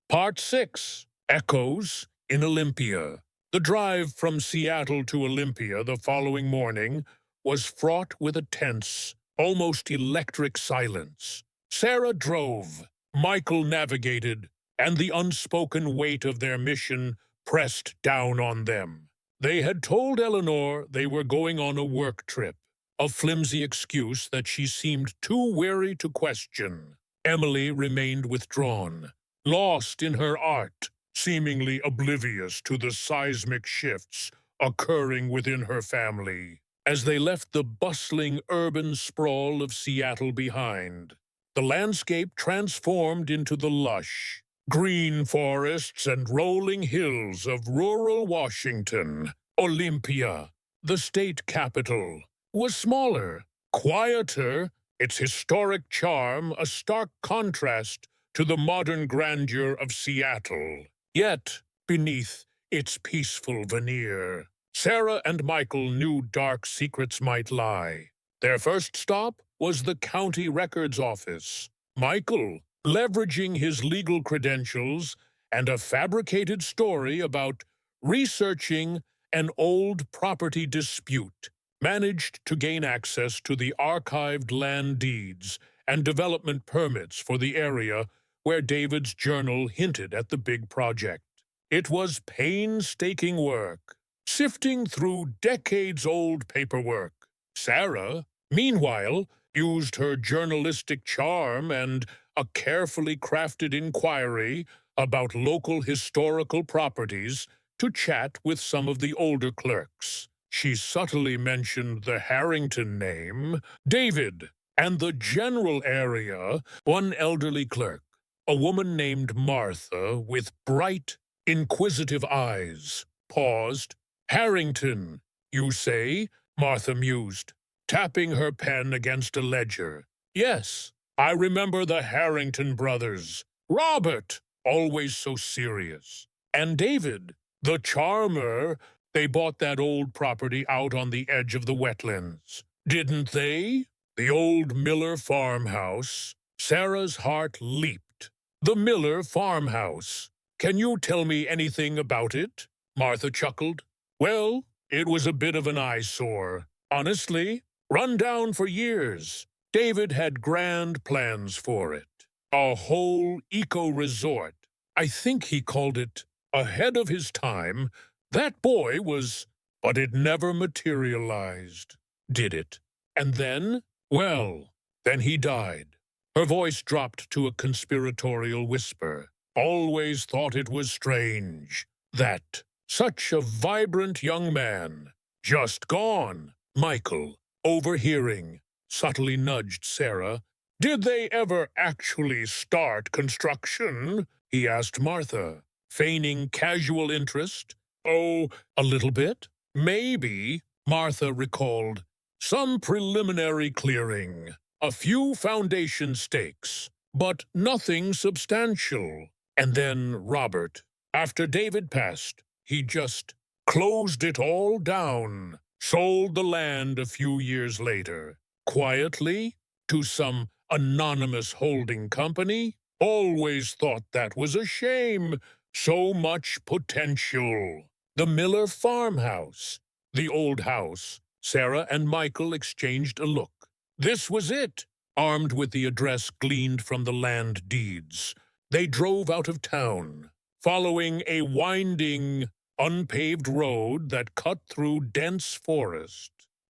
Part 6. Echoes in Olympia. The drive from Seattle to Olympia the following morning was fraught with a tense, almost electric silence. Sarah drove, Michael navigated, and the unspoken weight of their mission pressed down on them. They had told Eleanor they were going on a work trip, a flimsy excuse that she seemed too wary to question. Emily remained withdrawn, lost in her art, seemingly oblivious to the seismic shifts occurring within her family. As they left the bustling urban sprawl of Seattle behind, the landscape transformed into the lush, green forests and rolling hills of rural Washington. Olympia, the state capital, was smaller, quieter, its historic charm a stark contrast to the modern grandeur of Seattle. Yet, beneath its peaceful veneer, Sarah and Michael knew dark secrets might lie. Their first stop was the county records office. Michael, leveraging his legal credentials and a fabricated story about researching an old property dispute, managed to gain access to the archived land deeds and development permits for the area where David's journal hinted at the big project. It was painstaking work, sifting through decades-old paperwork. Sarah, meanwhile, used her journalistic charm and a carefully crafted inquiry about local historical properties to chat with some of the older clerks. She subtly mentioned the Harrington name, David, and the general area, one elderly clerk, a woman named Martha with bright, inquisitive eyes, paused. Harrington, you say? Martha mused, tapping her pen against a ledger. Yes, I remember the Harrington brothers. Robert, always so serious. And David, the charmer. They bought that old property out on the edge of the wetlands. Didn't they? The old Miller farmhouse. Sarah's heart leaped. The Miller farmhouse. Can you tell me anything about it? Martha chuckled. Well, it was a bit of an eyesore. Honestly, run down for years. David had grand plans for it. A whole eco-resort. I think he called it ahead of his time. That boy was... But it never materialized, did it? And then? Well, then he died. Her voice dropped to a conspiratorial whisper. Always thought it was strange. That such a vibrant young man, just gone. Michael, overhearing, subtly nudged Sarah. Did they ever actually start construction? He asked Martha, feigning casual interest. Oh, a little bit? Maybe, Martha recalled. Some preliminary clearing, a few foundation stakes, but nothing substantial. And then Robert, after David passed, he just closed it all down, sold the land a few years later, quietly, to some anonymous holding company. Always thought that was a shame. So much potential. The Miller farmhouse. The old house. Sarah and Michael exchanged a look. This was it. Armed with the address gleaned from the land deeds, they drove out of town, following a winding, unpaved road that cut through dense forest.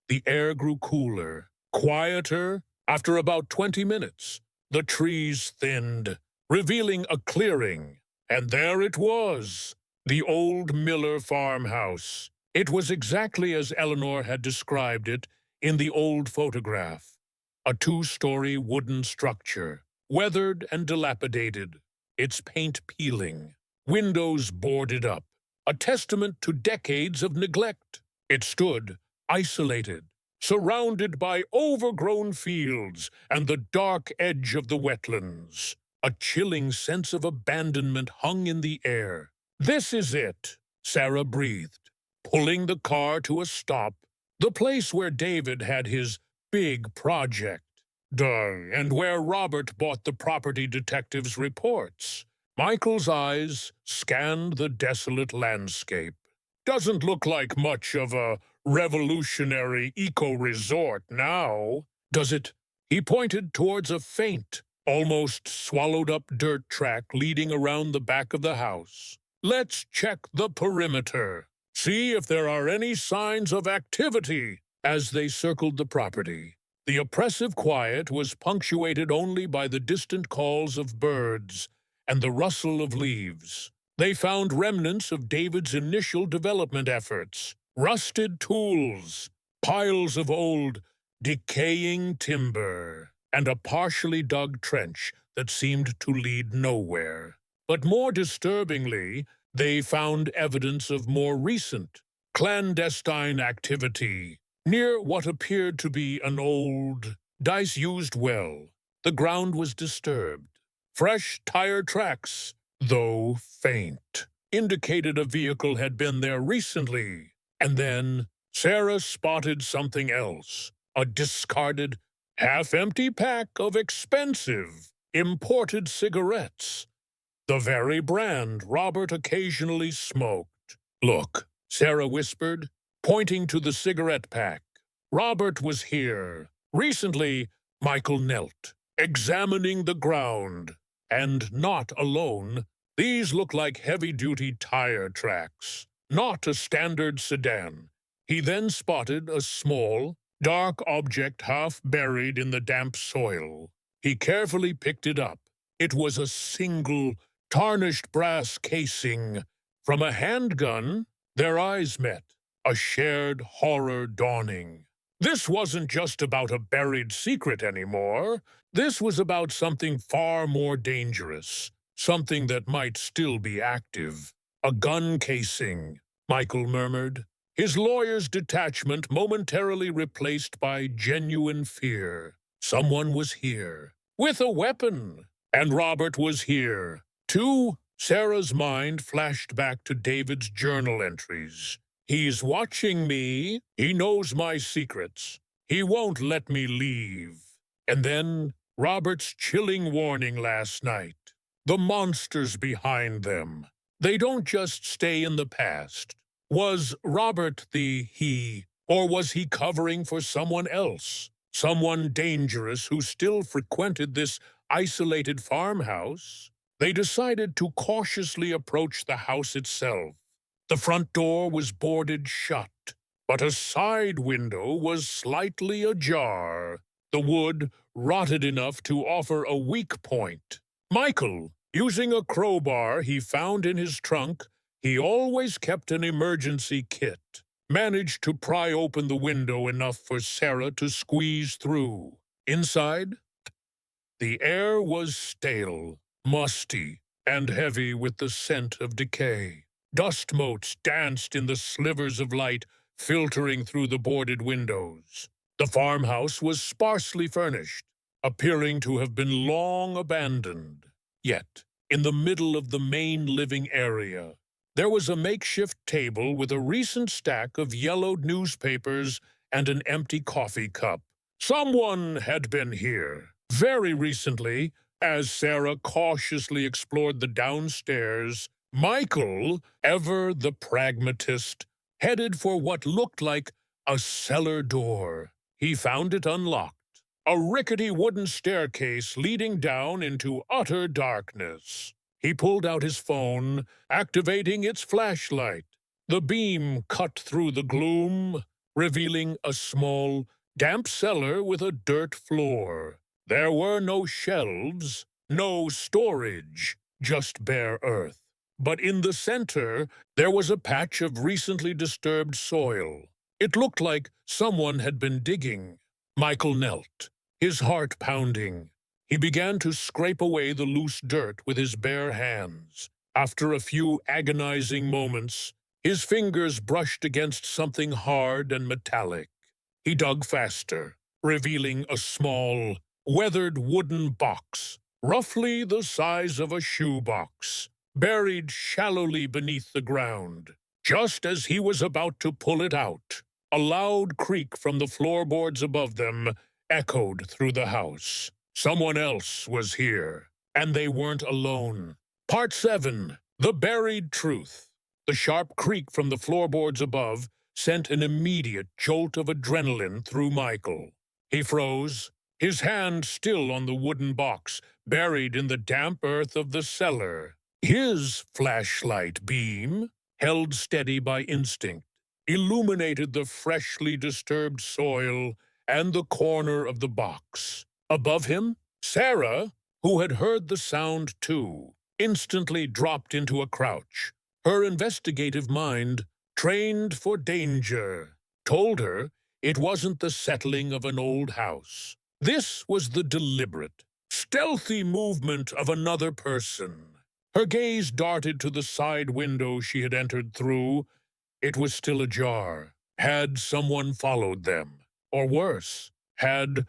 The air grew cooler, quieter. After about 20 minutes, the trees thinned, revealing a clearing. And there it was, the old Miller farmhouse. It was exactly as Eleanor had described it in the old photograph. A two-story wooden structure, weathered and dilapidated, its paint peeling, windows boarded up, a testament to decades of neglect. It stood, isolated, surrounded by overgrown fields and the dark edge of the wetlands. A chilling sense of abandonment hung in the air. This is it, Sarah breathed, pulling the car to a stop. The place where David had his big project. Duh, and where Robert bought the property detective's reports. Michael's eyes scanned the desolate landscape. Doesn't look like much of a revolutionary eco-resort now, does it? He pointed towards a faint, almost swallowed-up dirt track leading around the back of the house. Let's check the perimeter. See if there are any signs of activity. As they circled the property, the oppressive quiet was punctuated only by the distant calls of birds and the rustle of leaves. They found remnants of David's initial development efforts, rusted tools, piles of old, decaying timber, and a partially dug trench that seemed to lead nowhere. But more disturbingly, they found evidence of more recent, clandestine activity. Near what appeared to be an old, disused well, the ground was disturbed. Fresh tire tracks, though faint, indicated a vehicle had been there recently. And then Sarah spotted something else, a discarded, half-empty pack of expensive, imported cigarettes. The very brand Robert occasionally smoked. Look, Sarah whispered, pointing to the cigarette pack. Robert was here. Recently, Michael knelt, examining the ground. And not alone. These look like heavy-duty tire tracks, not a standard sedan. He then spotted a small, dark object half buried in the damp soil. He carefully picked it up, It was a single, tarnished brass casing. From a handgun, their eyes met, a shared horror dawning. This wasn't just about a buried secret anymore. This was about something far more dangerous, something that might still be active. A gun casing, Michael murmured, his lawyer's detachment momentarily replaced by genuine fear. Someone was here, with a weapon, and Robert was here, too. Sarah's mind flashed back to David's journal entries. He's watching me. He knows my secrets. He won't let me leave. And then Robert's chilling warning last night. The monsters behind them. They don't just stay in the past. Was Robert the he, or was he covering for someone else? Someone dangerous who still frequented this isolated farmhouse? They decided to cautiously approach the house itself. The front door was boarded shut, but a side window was slightly ajar, the wood rotted enough to offer a weak point. Michael, using a crowbar he found in his trunk, he always kept an emergency kit, managed to pry open the window enough for Sarah to squeeze through. Inside, the air was stale, musty, and heavy with the scent of decay. Dust motes danced in the slivers of light filtering through the boarded windows. The farmhouse was sparsely furnished, appearing to have been long abandoned. Yet, in the middle of the main living area, there was a makeshift table with a recent stack of yellowed newspapers and an empty coffee cup. Someone had been here, very recently. As Sarah cautiously explored the downstairs, Michael, ever the pragmatist, headed for what looked like a cellar door. He found it unlocked, a rickety wooden staircase leading down into utter darkness. He pulled out his phone, activating its flashlight. The beam cut through the gloom, revealing a small, damp cellar with a dirt floor. There were no shelves, no storage, just bare earth. But in the center, there was a patch of recently disturbed soil. It looked like someone had been digging. Michael knelt, his heart pounding. He began to scrape away the loose dirt with his bare hands. After a few agonizing moments, his fingers brushed against something hard and metallic. He dug faster, revealing a small, weathered wooden box, roughly the size of a shoebox, buried shallowly beneath the ground. Just as he was about to pull it out, a loud creak from the floorboards above them echoed through the house. Someone else was here, and they weren't alone. Part 7. The Buried Truth. The sharp creak from the floorboards above sent an immediate jolt of adrenaline through Michael. He froze, his hand still on the wooden box, buried in the damp earth of the cellar. His flashlight beam, held steady by instinct, illuminated the freshly disturbed soil and the corner of the box. Above him, Sarah, who had heard the sound too, instantly dropped into a crouch. Her investigative mind, trained for danger, told her it wasn't the settling of an old house. This was the deliberate, stealthy movement of another person. Her gaze darted to the side window she had entered through. It was still ajar. Had someone followed them? Or worse, had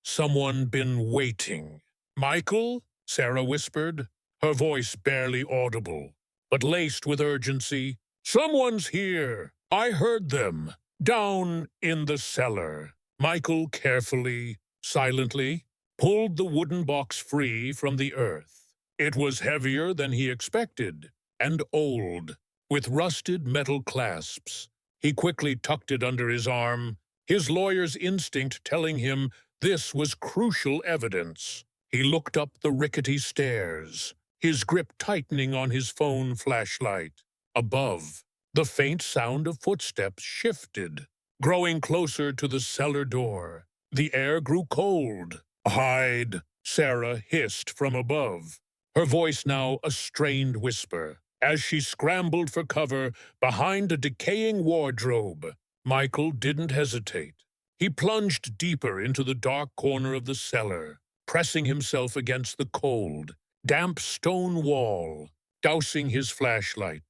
someone been waiting? "Michael?" Sarah whispered, her voice barely audible, but laced with urgency. "Someone's here. I heard them. Down in the cellar." Michael carefully, silently, pulled the wooden box free from the earth. It was heavier than he expected, and old, with rusted metal clasps. He quickly tucked it under his arm, his lawyer's instinct telling him this was crucial evidence. He looked up the rickety stairs, his grip tightening on his phone flashlight. Above, the faint sound of footsteps shifted, growing closer to the cellar door. The air grew cold. "Hide," Sarah hissed from above, her voice now a strained whisper, as she scrambled for cover behind a decaying wardrobe. Michael didn't hesitate. He plunged deeper into the dark corner of the cellar, pressing himself against the cold, damp stone wall, dousing his flashlight.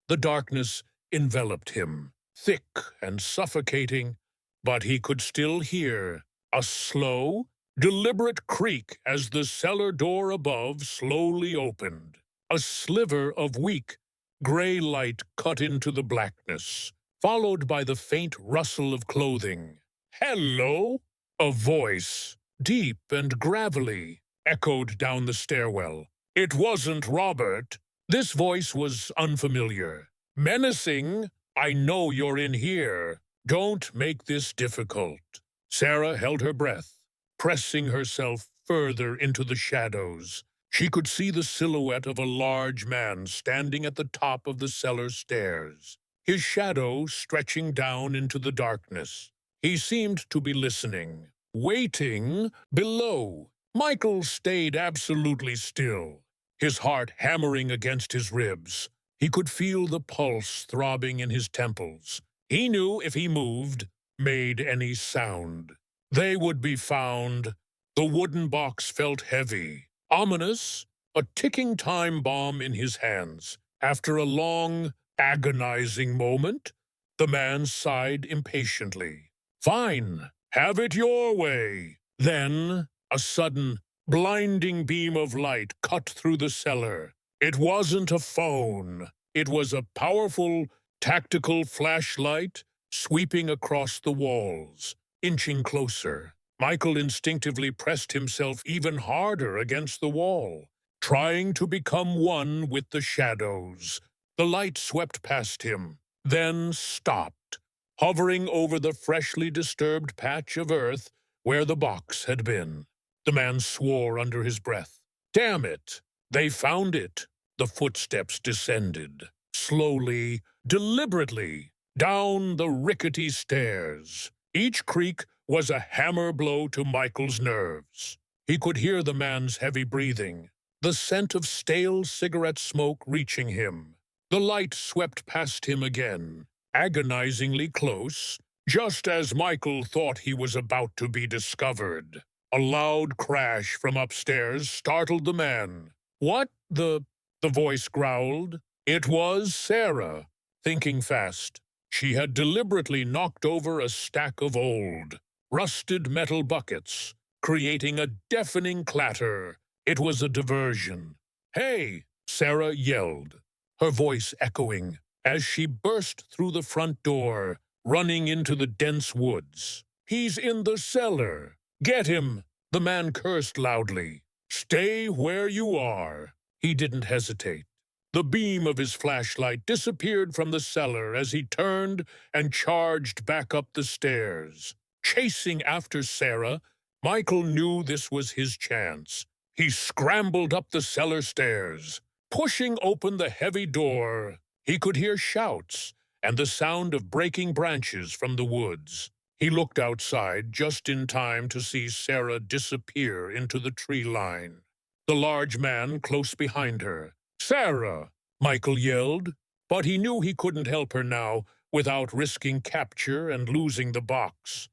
The darkness enveloped him, thick and suffocating, but he could still hear a slow, deliberate creak as the cellar door above slowly opened. A sliver of weak, gray light cut into the blackness, followed by the faint rustle of clothing. "Hello?" A voice, deep and gravelly, echoed down the stairwell. It wasn't Robert. This voice was unfamiliar. Menacing. "I know you're in here. Don't make this difficult." Sarah held her breath, pressing herself further into the shadows. She could see the silhouette of a large man standing at the top of the cellar stairs, his shadow stretching down into the darkness. He seemed to be listening, waiting below. Michael stayed absolutely still, his heart hammering against his ribs. He could feel the pulse throbbing in his temples. He knew if he moved, made any sound, they would be found. The wooden box felt heavy, ominous, a ticking time bomb in his hands. After a long, agonizing moment, the man sighed impatiently. "Fine, have it your way." Then, a sudden, blinding beam of light cut through the cellar. It wasn't a phone. It was a powerful, tactical flashlight sweeping across the walls, inching closer. Michael instinctively pressed himself even harder against the wall, trying to become one with the shadows. The light swept past him, then stopped, hovering over the freshly disturbed patch of earth where the box had been. The man swore under his breath. "Damn it! They found it." The footsteps descended, slowly, deliberately, down the rickety stairs. Each creak was a hammer blow to Michael's nerves. He could hear the man's heavy breathing, the scent of stale cigarette smoke reaching him. The light swept past him again, agonizingly close, just as Michael thought he was about to be discovered. A loud crash from upstairs startled the man. "What the voice growled. It was Sarah, thinking fast. She had deliberately knocked over a stack of old, rusted metal buckets, creating a deafening clatter. It was a diversion. "Hey!" Sarah yelled, her voice echoing, as she burst through the front door, running into the dense woods. "He's in the cellar! Get him!" The man cursed loudly. "Stay where you are." He didn't hesitate. The beam of his flashlight disappeared from the cellar as he turned and charged back up the stairs. Chasing after Sarah, Michael knew this was his chance. He scrambled up the cellar stairs. Pushing open the heavy door, he could hear shouts and the sound of breaking branches from the woods. He looked outside just in time to see Sarah disappear into the tree line, the large man close behind her. "Sarah!" Michael yelled, but he knew he couldn't help her now without risking capture and losing the box.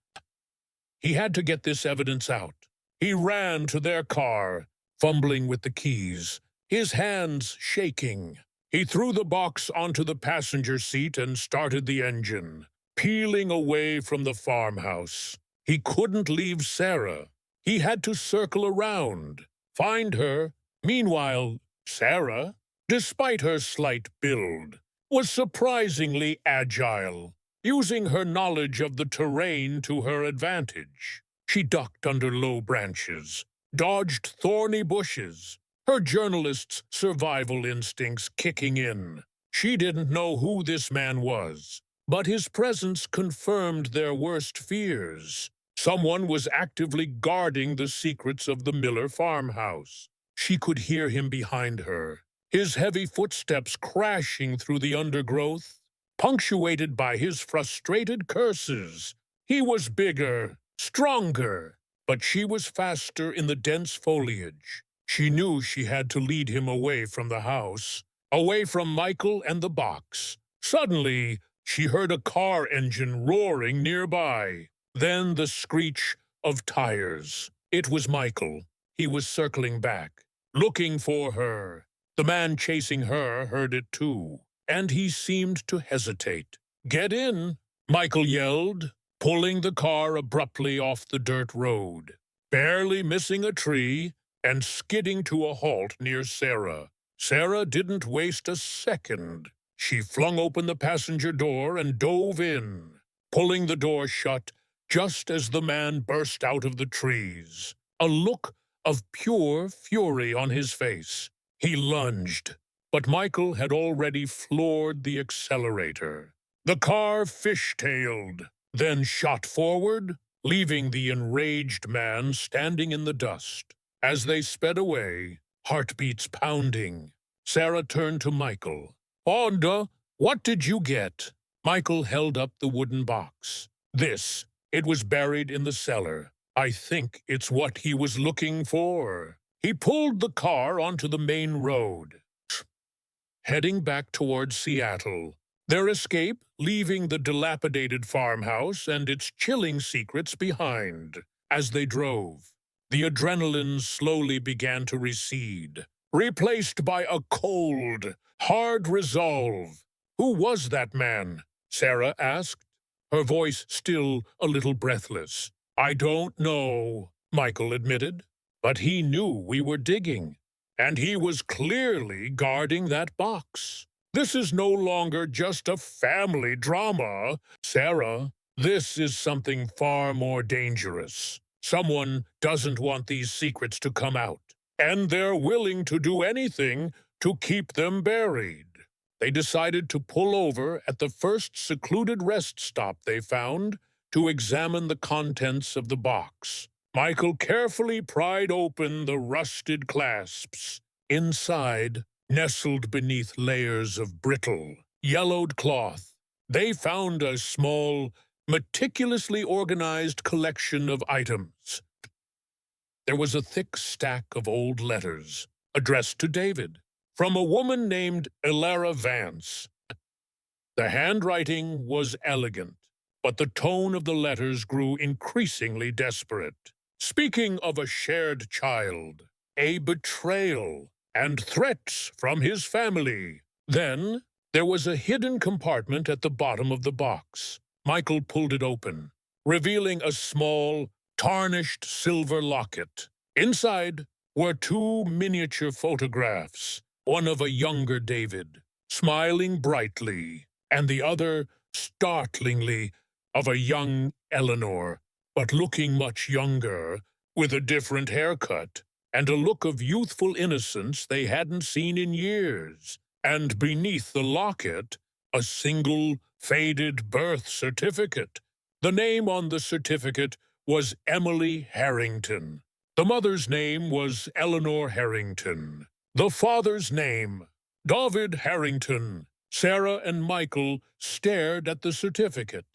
He had to get this evidence out. He ran to their car, fumbling with the keys, his hands shaking. He threw the box onto the passenger seat and started the engine, peeling away from the farmhouse. He couldn't leave Sarah. He had to circle around, find her. Meanwhile, Sarah, despite her slight build, was surprisingly agile, using her knowledge of the terrain to her advantage. She ducked under low branches, dodged thorny bushes, her journalist's survival instincts kicking in. She didn't know who this man was, but his presence confirmed their worst fears. Someone was actively guarding the secrets of the Miller farmhouse. She could hear him behind her, his heavy footsteps crashing through the undergrowth, punctuated by his frustrated curses. He was bigger, stronger, but she was faster in the dense foliage. She knew she had to lead him away from the house, away from Michael and the box. Suddenly, she heard a car engine roaring nearby. Then the screech of tires. It was Michael. He was circling back, looking for her. The man chasing her heard it too, and he seemed to hesitate. "Get in," Michael yelled, pulling the car abruptly off the dirt road, barely missing a tree and skidding to a halt near Sarah. Sarah didn't waste a second. She flung open the passenger door and dove in, pulling the door shut just as the man burst out of the trees, a look of pure fury on his face. He lunged, but Michael had already floored the accelerator. The car fishtailed, then shot forward, leaving the enraged man standing in the dust. As they sped away, heartbeats pounding, Sarah turned to Michael. "Honda, what did you get?" Michael held up the wooden box. "This. It was buried in the cellar. I think it's what he was looking for." He pulled the car onto the main road, heading back towards Seattle. Their escape, leaving the dilapidated farmhouse and its chilling secrets behind. As they drove, the adrenaline slowly began to recede, replaced by a cold, hard resolve. "Who was that man?" Sarah asked, her voice still a little breathless. "I don't know," Michael admitted, "but he knew we were digging, and he was clearly guarding that box. This is no longer just a family drama, Sarah. This is something far more dangerous. Someone doesn't want these secrets to come out, and they're willing to do anything to keep them buried." They decided to pull over at the first secluded rest stop they found to examine the contents of the box. Michael carefully pried open the rusted clasps. Inside, nestled beneath layers of brittle, yellowed cloth, they found a small, meticulously organized collection of items. There was a thick stack of old letters, addressed to David, from a woman named Elara Vance. The handwriting was elegant, but the tone of the letters grew increasingly desperate. Speaking of a shared child, a betrayal, and threats from his family. Then, there was a hidden compartment at the bottom of the box. Michael pulled it open, revealing a small, tarnished silver locket. Inside were two miniature photographs, one of a younger David, smiling brightly, and the other, startlingly, of a young Eleanor, but looking much younger, with a different haircut and a look of youthful innocence they hadn't seen in years. And beneath the locket, a single, faded birth certificate. The name on the certificate was Emily Harrington. The mother's name was Eleanor Harrington. The father's name, David Harrington. Sarah and Michael stared at the certificate,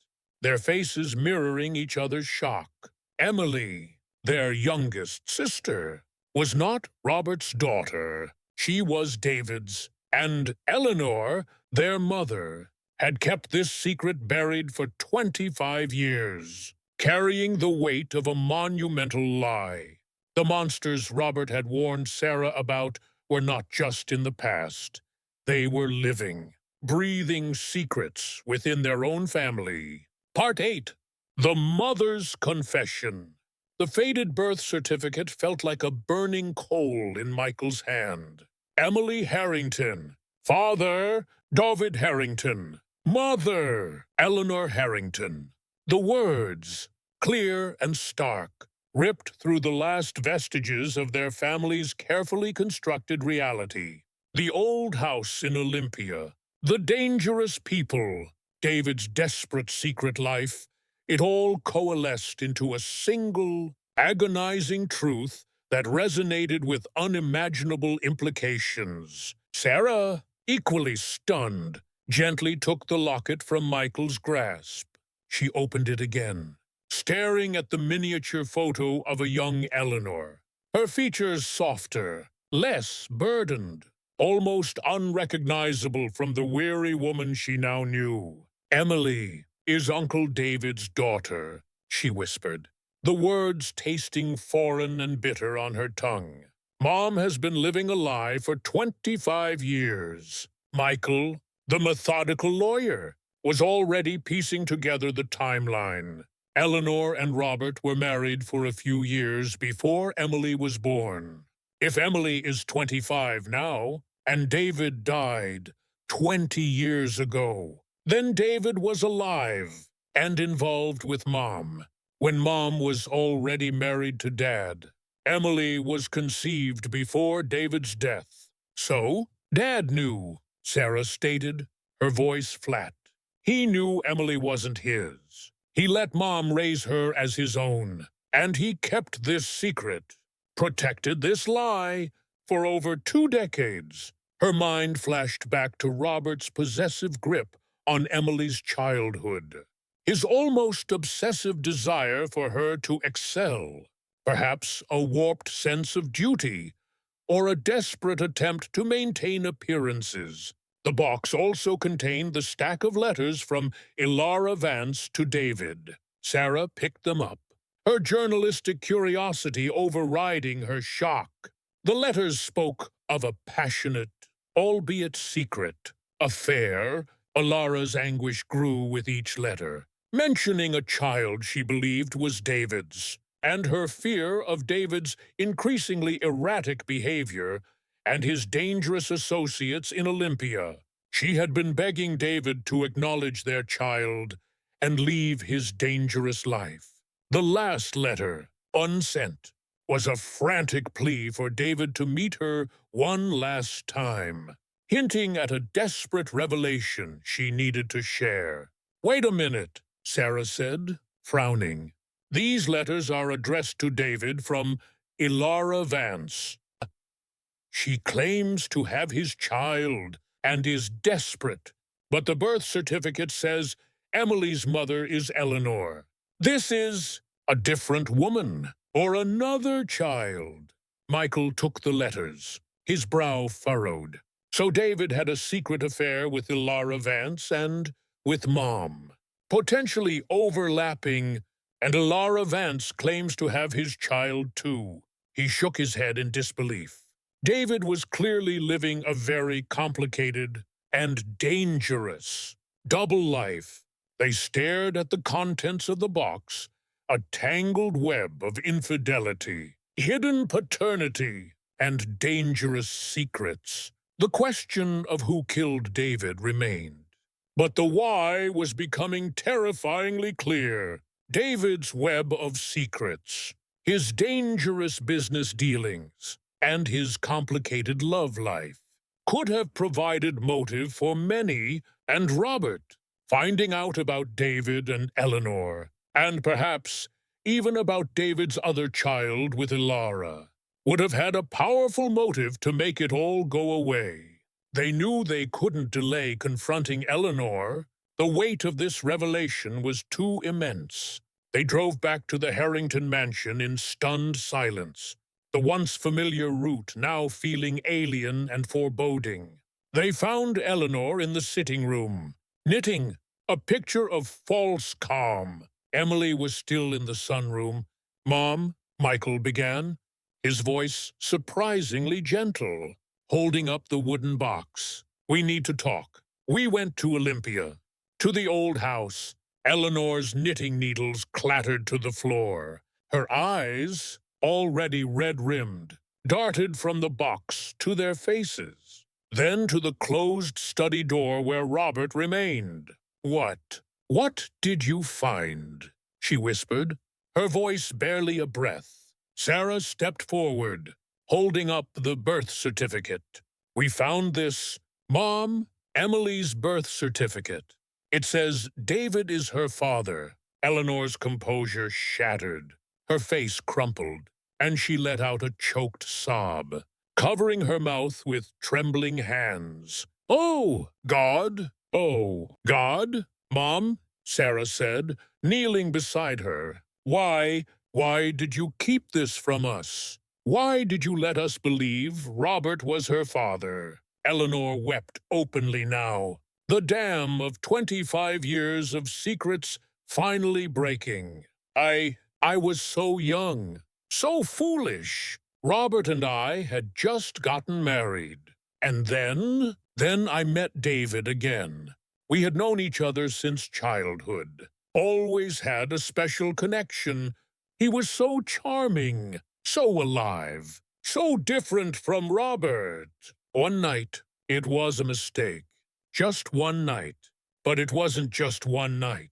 their faces mirroring each other's shock. Emily, their youngest sister, was not Robert's daughter. She was David's, and Eleanor, their mother, had kept this secret buried for 25 years, carrying the weight of a monumental lie. The monsters Robert had warned Sarah about were not just in the past. They were living, breathing secrets within their own family. Part 8. The Mother's Confession. The faded birth certificate felt like a burning coal in Michael's hand. Emily Harrington. Father, David Harrington. Mother, Eleanor Harrington. The words, clear and stark, ripped through the last vestiges of their family's carefully constructed reality. The old house in Olympia, the dangerous people, David's desperate secret life, it all coalesced into a single, agonizing truth that resonated with unimaginable implications. Sarah, equally stunned, gently took the locket from Michael's grasp. She opened it again, staring at the miniature photo of a young Eleanor. Her features softer, less burdened, almost unrecognizable from the weary woman she now knew. "Emily is Uncle David's daughter," she whispered, the words tasting foreign and bitter on her tongue. "Mom has been living a lie for 25 years. Michael, the methodical lawyer, was already piecing together the timeline. Eleanor and Robert were married for a few years before Emily was born. If Emily is 25 now, and David died 20 years ago, then David was alive and involved with Mom when Mom was already married to Dad. Emily was conceived before David's death. So, Dad knew," Sarah stated, her voice flat. "He knew Emily wasn't his. He let Mom raise her as his own, and he kept this secret, protected this lie, for over 2 decades." Her mind flashed back to Robert's possessive grip on Emily's childhood, his almost obsessive desire for her to excel, perhaps a warped sense of duty, or a desperate attempt to maintain appearances. The box also contained the stack of letters from Ilara Vance to David. Sarah picked them up, her journalistic curiosity overriding her shock. The letters spoke of a passionate, albeit secret, affair. Ilara's anguish grew with each letter, mentioning a child she believed was David's, and her fear of David's increasingly erratic behavior and his dangerous associates in Olympia. She had been begging David to acknowledge their child and leave his dangerous life. The last letter, unsent, was a frantic plea for David to meet her one last time, hinting at a desperate revelation she needed to share. "Wait a minute," Sarah said, frowning. "These letters are addressed to David from Ilara Vance. She claims to have his child and is desperate, but the birth certificate says Emily's mother is Eleanor. This is a different woman or another child." Michael took the letters, his brow furrowed. So David had a secret affair with Ilara Vance and with Mom, potentially overlapping, and Ilara Vance claims to have his child too. He shook his head in disbelief. David was clearly living a very complicated and dangerous double life. They stared at the contents of the box, a tangled web of infidelity, hidden paternity, and dangerous secrets. The question of who killed David remained, but the why was becoming terrifyingly clear. David's web of secrets, his dangerous business dealings, and his complicated love life could have provided motive for many, and Robert, finding out about David and Eleanor, and perhaps even about David's other child with Ilara, would have had a powerful motive to make it all go away. They knew they couldn't delay confronting Eleanor. The weight of this revelation was too immense. They drove back to the Harrington mansion in stunned silence, the once familiar route now feeling alien and foreboding. They found Eleanor in the sitting room, knitting, a picture of false calm. Emily was still in the sunroom. "Mom," Michael began, his voice surprisingly gentle, holding up the wooden box. "We need to talk." "We went to Olympia, to the old house." Eleanor's knitting needles clattered to the floor. Her eyes, already red-rimmed, darted from the box to their faces, then to the closed study door where Robert remained. What did you find?" she whispered, her voice barely a breath. Sarah stepped forward, holding up the birth certificate. "We found this, Mom, Emily's birth certificate. It says David is her father." Eleanor's composure shattered. Her face crumpled, and she let out a choked sob, covering her mouth with trembling hands. "Oh, God! Oh, God!" "Mom," Sarah said, kneeling beside her. Why did you keep this from us? Why did you let us believe Robert was her father? Eleanor wept openly now, the dam of 25 years of secrets finally breaking. I was so young, so foolish. Robert and I had just gotten married. And then I met David again. We had known each other since childhood, always had a special connection. He was so charming, so alive, so different from Robert. One night, it was a mistake. Just one night. But it wasn't just one night,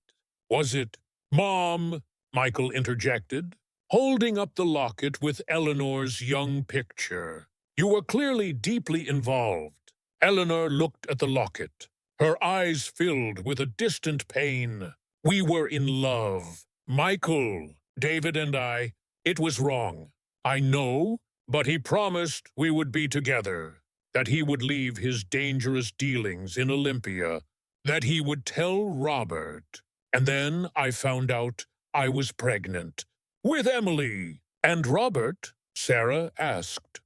was it? Mom, Michael interjected, holding up the locket with Eleanor's young picture. You were clearly deeply involved. Eleanor looked at the locket, her eyes filled with a distant pain. We were in love. Michael, David and I. It was wrong. I know, but he promised we would be together, that he would leave his dangerous dealings in Olympia, that he would tell Robert. And then I found out I was pregnant. With Emily. And Robert? Sarah asked,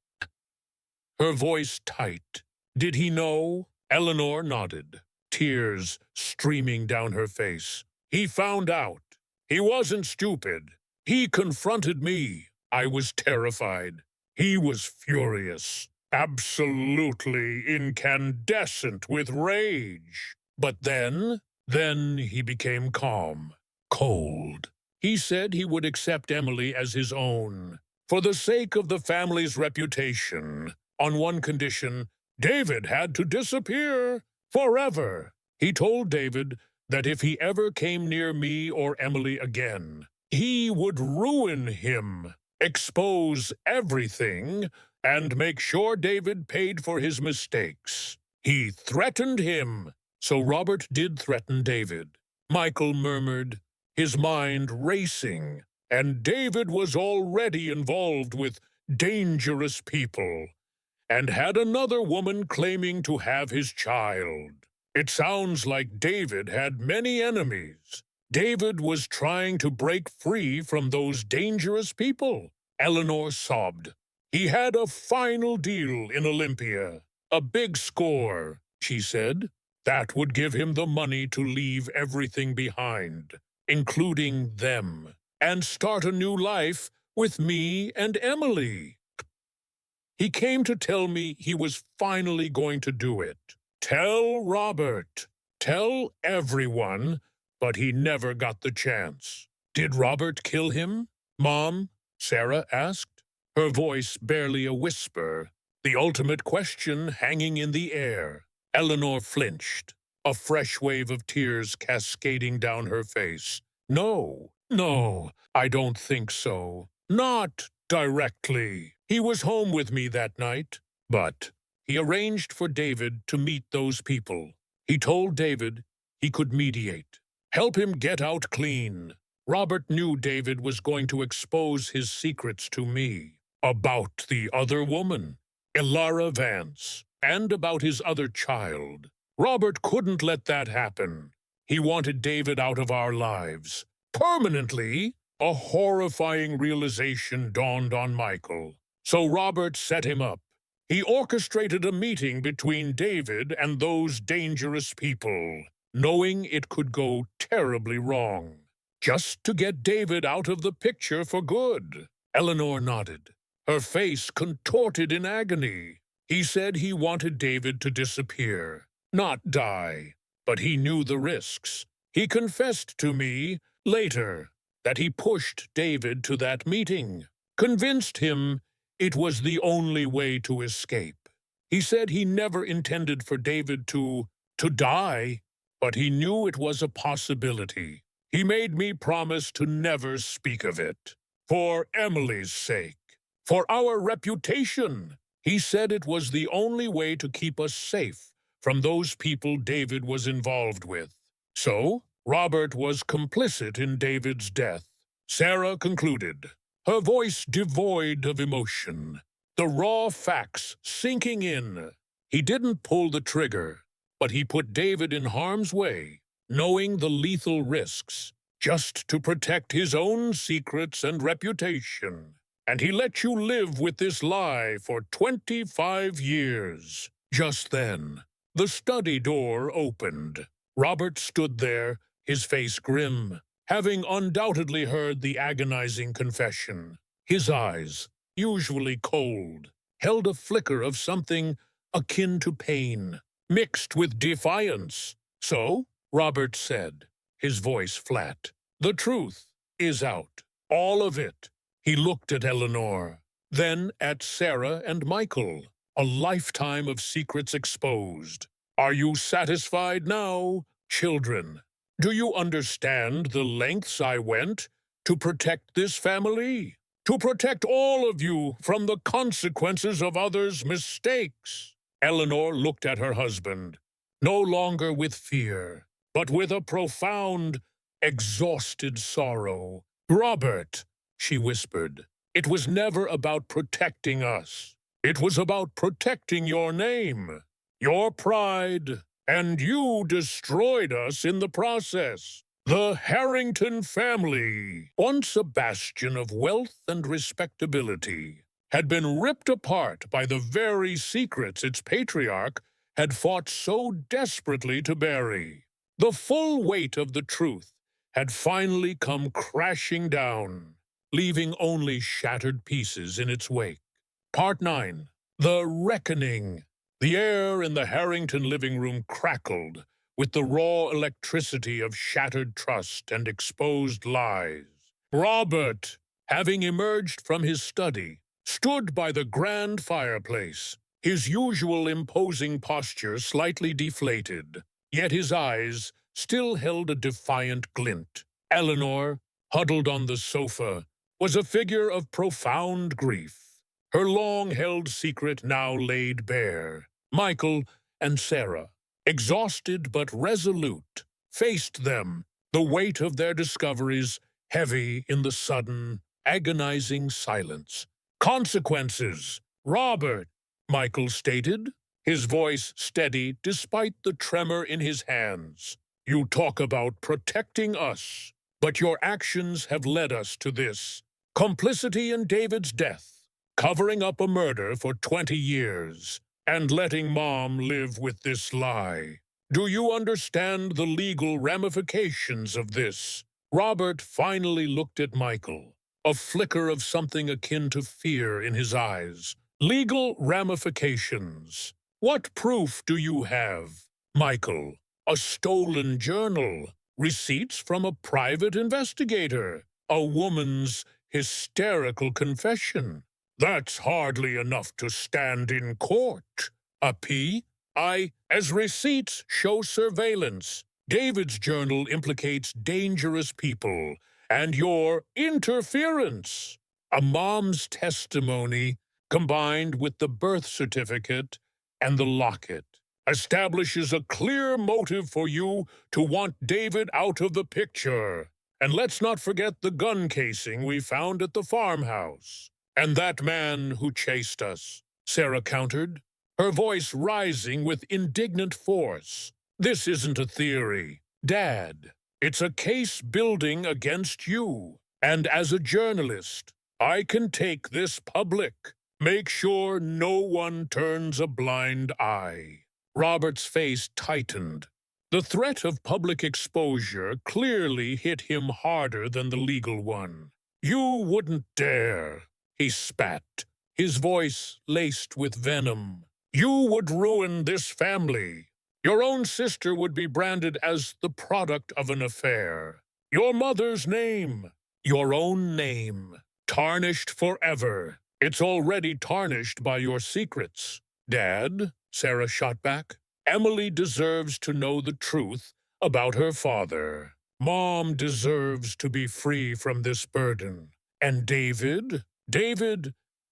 her voice tight. Did he know? Eleanor nodded, tears streaming down her face. He found out. He wasn't stupid. He confronted me. I was terrified. He was furious, absolutely incandescent with rage. But then he became calm, cold. He said he would accept Emily as his own, for the sake of the family's reputation. On one condition, David had to disappear forever. He told David that if he ever came near me or Emily again, he would ruin him, expose everything, and make sure David paid for his mistakes. He threatened him. So Robert did threaten David. Michael murmured, his mind racing, and David was already involved with dangerous people, and had another woman claiming to have his child. It sounds like David had many enemies. David was trying to break free from those dangerous people. Eleanor sobbed. He had a final deal in Olympia. A big score, she said. That would give him the money to leave everything behind, including them, and start a new life with me and Emily. He came to tell me he was finally going to do it. Tell Robert. Tell everyone, but he never got the chance. Did Robert kill him? Mom? Sarah asked, her voice barely a whisper, the ultimate question hanging in the air. Eleanor flinched, a fresh wave of tears cascading down her face. No, I don't think so. Not directly. He was home with me that night, but he arranged for David to meet those people. He told David he could mediate, help him get out clean. Robert knew David was going to expose his secrets to me about the other woman, Ilara Vance, and about his other child. Robert couldn't let that happen. He wanted David out of our lives. Permanently, a horrifying realization dawned on Michael. So Robert set him up. He orchestrated a meeting between David and those dangerous people, knowing it could go terribly wrong, just to get David out of the picture for good. Eleanor nodded, her face contorted in agony. He said he wanted David to disappear, not die, but he knew the risks. He confessed to me later that he pushed David to that meeting, convinced him it was the only way to escape. He said he never intended for David to die, but he knew it was a possibility. He made me promise to never speak of it. For Emily's sake. For our reputation. He said it was the only way to keep us safe from those people David was involved with. So, Robert was complicit in David's death. Sarah concluded, her voice devoid of emotion, the raw facts sinking in. He didn't pull the trigger, but he put David in harm's way. knowing the lethal risks, just to protect his own secrets and reputation. And he let you live with this lie for 25 years. Just then, the study door opened. Robert stood there, his face grim, having undoubtedly heard the agonizing confession. His eyes, usually cold, held a flicker of something akin to pain, mixed with defiance. "So," Robert said, his voice flat, "the truth is out. All of it." He looked at Eleanor, then at Sarah and Michael, a lifetime of secrets exposed. "Are you satisfied now, children? Do you understand the lengths I went to protect this family? To protect all of you from the consequences of others' mistakes?" Eleanor looked at her husband, no longer with fear, but with a profound, exhausted sorrow. "Robert," she whispered, "it was never about protecting us. It was about protecting your name, your pride, and you destroyed us in the process. The Harrington family, once a bastion of wealth and respectability, had been ripped apart by the very secrets its patriarch had fought so desperately to bury. The full weight of the truth had finally come crashing down, leaving only shattered pieces in its wake. Part 9. The Reckoning. The air in the Harrington living room crackled with the raw electricity of shattered trust and exposed lies. Robert, having emerged from his study, stood by the grand fireplace, his usual imposing posture slightly deflated, yet his eyes still held a defiant glint. Eleanor, huddled on the sofa, was a figure of profound grief, her long-held secret now laid bare. Michael and Sarah, exhausted but resolute, faced them, the weight of their discoveries heavy in the sudden, agonizing silence. "Consequences, Robert," Michael stated, his voice steady despite the tremor in his hands. "You talk about protecting us, but your actions have led us to this. Complicity in David's death, covering up a murder for 20 years, and letting Mom live with this lie. Do you understand the legal ramifications of this?" Robert finally looked at Michael, a flicker of something akin to fear in his eyes. "Legal ramifications. What proof do you have, Michael? A stolen journal, receipts from a private investigator, a woman's hysterical confession. That's hardly enough to stand in court. A P.I. as receipts show surveillance. David's journal implicates dangerous people, and your interference. A mom's testimony, combined with the birth certificate and the locket, establishes a clear motive for you to want David out of the picture. And let's not forget the gun casing we found at the farmhouse. And that man who chased us," Sarah countered, her voice rising with indignant force. "This isn't a theory, Dad. It's a case building against you. And as a journalist, I can take this public. Make sure no one turns a blind eye." Robert's face tightened. The threat of public exposure clearly hit him harder than the legal one. "You wouldn't dare," he spat, his voice laced with venom. "You would ruin this family. Your own sister would be branded as the product of an affair. Your mother's name, your own name, tarnished forever. It's already tarnished by your secrets." "Dad," Sarah shot back, "Emily deserves to know the truth about her father. Mom deserves to be free from this burden. And David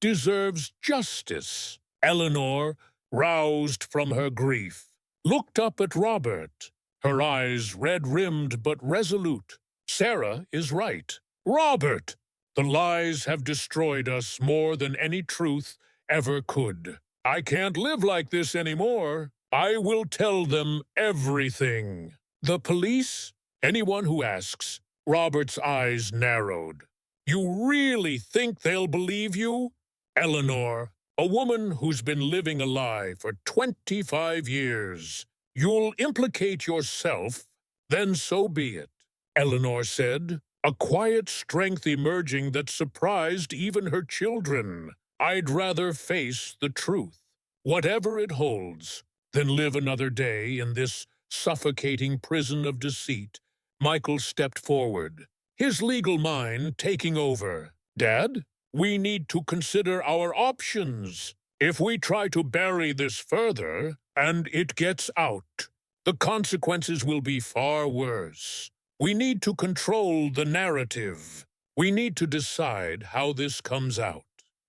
deserves justice." Eleanor, roused from her grief, looked up at Robert, her eyes red-rimmed but resolute. "Sarah is right. Robert, the lies have destroyed us more than any truth ever could. I can't live like this anymore. I will tell them everything." The police? Anyone who asks. Robert's eyes narrowed. You really think they'll believe you? Eleanor, a woman who's been living a lie for 25 years. You'll implicate yourself, then so be it, Eleanor said, a quiet strength emerging that surprised even her children. I'd rather face the truth, whatever it holds, than live another day in this suffocating prison of deceit. Michael stepped forward, his legal mind taking over. Dad, we need to consider our options. If we try to bury this further, and it gets out, the consequences will be far worse. We need to control the narrative. We need to decide how this comes out,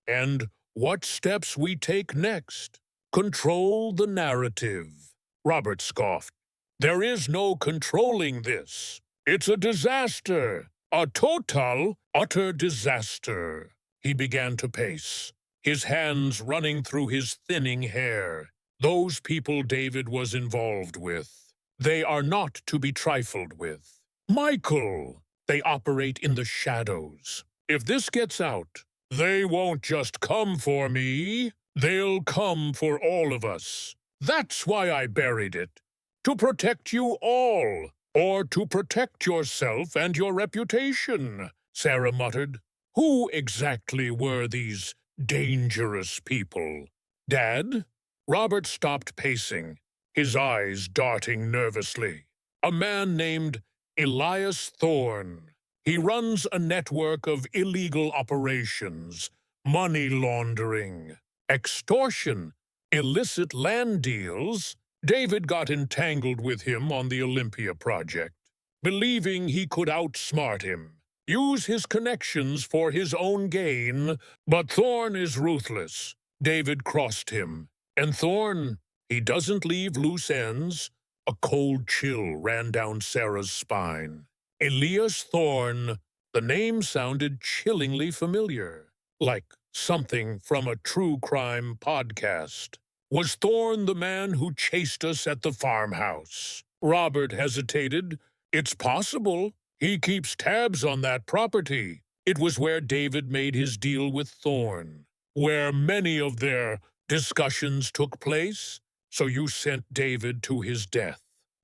and what steps we take next. Control the narrative. Robert scoffed. There is no controlling this. It's a disaster. A total, utter disaster. He began to pace, his hands running through his thinning hair. Those people David was involved with. They are not to be trifled with. Michael, they operate in the shadows. If this gets out, they won't just come for me. They'll come for all of us. That's why I buried it. To protect you all. Or to protect yourself and your reputation, Sarah muttered. Who exactly were these dangerous people? Dad? Robert stopped pacing, his eyes darting nervously. A man named Elias Thorne. He runs a network of illegal operations, money laundering, extortion, illicit land deals. David got entangled with him on the Olympia project, believing he could outsmart him, use his connections for his own gain. But Thorne is ruthless. David crossed him. And Thorne, he doesn't leave loose ends. A cold chill ran down Sarah's spine. Elias Thorne, the name sounded chillingly familiar, like something from a true crime podcast. Was Thorne the man who chased us at the farmhouse? Robert hesitated. It's possible. He keeps tabs on that property. It was where David made his deal with Thorne, where many of their discussions took place. So you sent David to his death.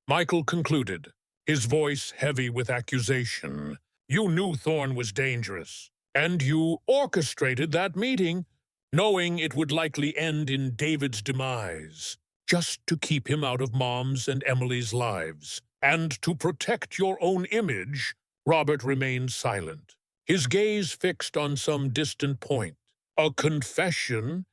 Michael concluded, his voice heavy with accusation. You knew Thorne was dangerous, and you orchestrated that meeting, knowing it would likely end in David's demise, just to keep him out of Mom's and Emily's lives, and to protect your own image. Robert remained silent, his gaze fixed on some distant point, a confession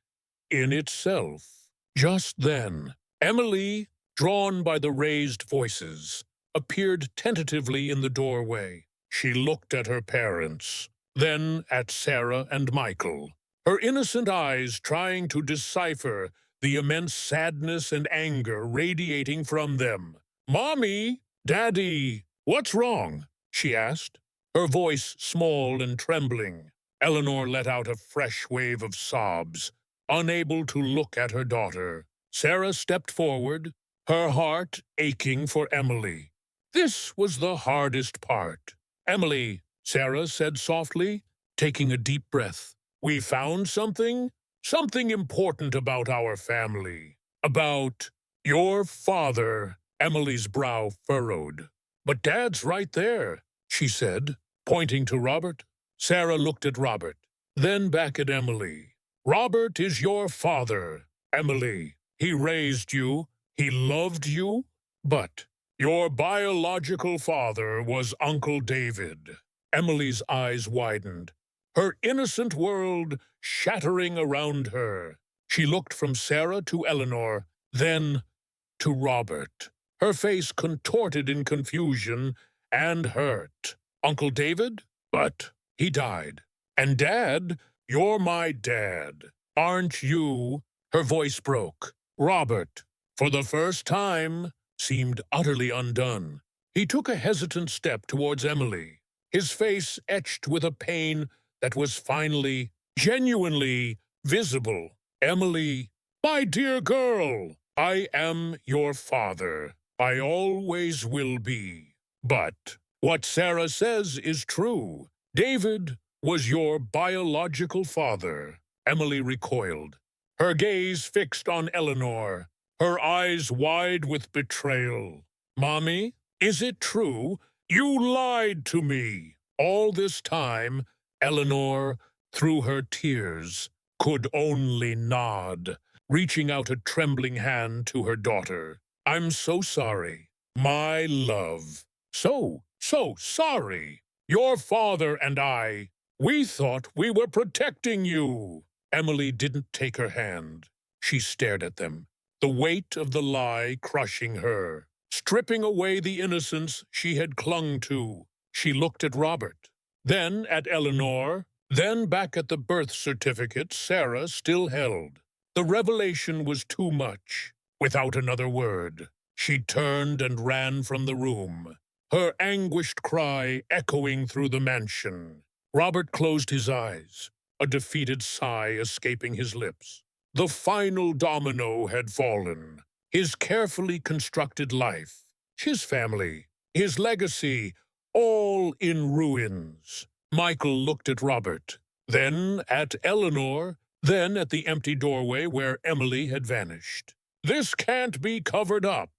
in itself. Just then, Emily, drawn by the raised voices, appeared tentatively in the doorway. She looked at her parents, then at Sarah and Michael, her innocent eyes trying to decipher the immense sadness and anger radiating from them. Mommy, Daddy, what's wrong? She asked, her voice small and trembling. Eleanor let out a fresh wave of sobs, unable to look at her daughter. Sarah stepped forward, her heart aching for Emily. This was the hardest part. Emily, Sarah said softly, taking a deep breath. We found something important about our family. About your father. Emily's brow furrowed. But Dad's right there, she said, pointing to Robert. Sarah looked at Robert, then back at Emily. Robert is your father, Emily. He raised you, he loved you, but your biological father was Uncle David. Emily's eyes widened, her innocent world shattering around her. She looked from Sarah to Eleanor, then to Robert, her face contorted in confusion and hurt. Uncle David? But he died. And Dad, you're my dad, aren't you? Her voice broke. Robert, for the first time, seemed utterly undone. He took a hesitant step towards Emily, his face etched with a pain that was finally, genuinely visible. Emily, my dear girl, I am your father. I always will be. But what Sarah says is true. David was your biological father. Emily recoiled, her gaze fixed on Eleanor, her eyes wide with betrayal. Mommy, is it true? You lied to me. All this time, Eleanor, through her tears, could only nod, reaching out a trembling hand to her daughter. I'm so sorry, my love. So sorry. Your father and I, we thought we were protecting you. Emily didn't take her hand. She stared at them, the weight of the lie crushing her, stripping away the innocence she had clung to. She looked at Robert, then at Eleanor, then back at the birth certificate Sarah still held. The revelation was too much. Without another word, she turned and ran from the room, her anguished cry echoing through the mansion. Robert closed his eyes, a defeated sigh escaping his lips. The final domino had fallen. His carefully constructed life, his family, his legacy, all in ruins. Michael looked at Robert, then at Eleanor, then at the empty doorway where Emily had vanished. This can't be covered up.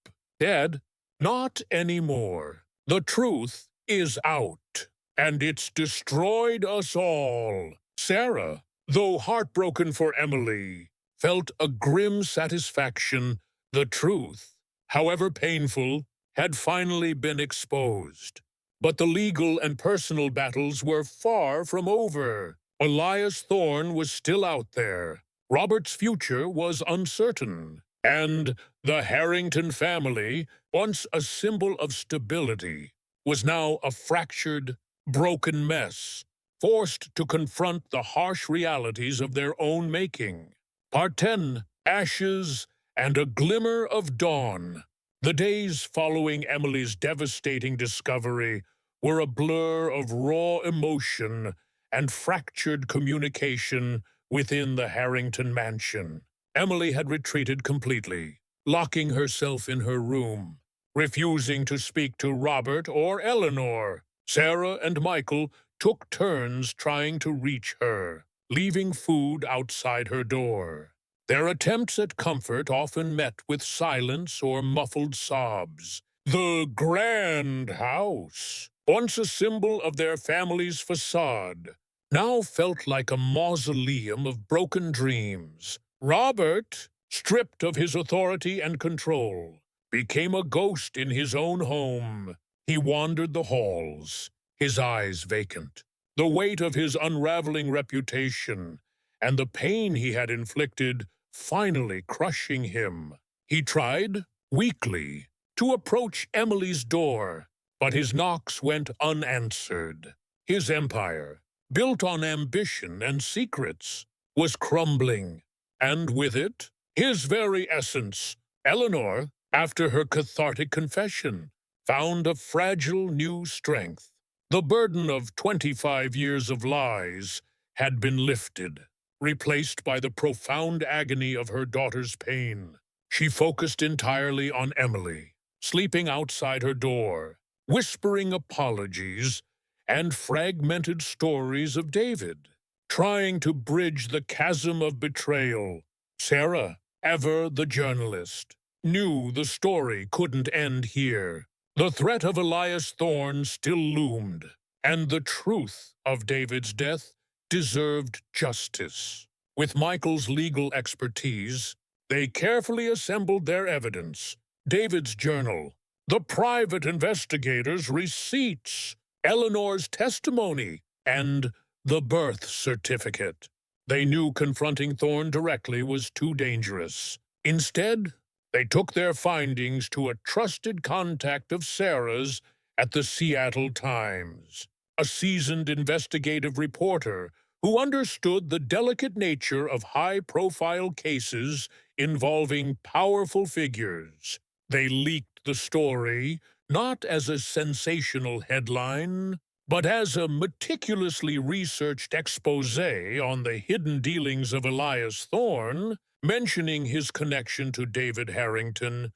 Dad, not anymore. The truth is out, and it's destroyed us all. Sarah, though heartbroken for Emily, felt a grim satisfaction. The truth, however painful, had finally been exposed. But the legal and personal battles were far from over. Elias Thorne was still out there. Robert's future was uncertain. And the Harrington family, once a symbol of stability, was now a fractured, broken mess, forced to confront the harsh realities of their own making. Part 10, Ashes and a Glimmer of Dawn. The days following Emily's devastating discovery were a blur of raw emotion and fractured communication within the Harrington mansion. Emily had retreated completely, locking herself in her room, refusing to speak to Robert or Eleanor. Sarah and Michael took turns trying to reach her, leaving food outside her door. Their attempts at comfort often met with silence or muffled sobs. The grand house, once a symbol of their family's facade, now felt like a mausoleum of broken dreams. Robert, stripped of his authority and control, became a ghost in his own home. He wandered the halls, his eyes vacant, the weight of his unraveling reputation and the pain he had inflicted finally crushing him. He tried, weakly, to approach Emily's door, but his knocks went unanswered. His empire, built on ambition and secrets, was crumbling. And with it, his very essence. Eleanor, after her cathartic confession, found a fragile new strength. The burden of 25 years of lies had been lifted, replaced by the profound agony of her daughter's pain. She focused entirely on Emily, sleeping outside her door, whispering apologies and fragmented stories of David, trying to bridge the chasm of betrayal. Sarah, ever the journalist, knew the story couldn't end here. The threat of Elias Thorne still loomed, and the truth of David's death deserved justice. With Michael's legal expertise, they carefully assembled their evidence: David's journal, the private investigator's receipts, Eleanor's testimony, and the birth certificate. They knew confronting Thorne directly was too dangerous. Instead, they took their findings to a trusted contact of Sarah's at the Seattle Times, a seasoned investigative reporter who understood the delicate nature of high-profile cases involving powerful figures. They leaked the story, not as a sensational headline, but as a meticulously researched exposé on the hidden dealings of Elias Thorne, mentioning his connection to David Harrington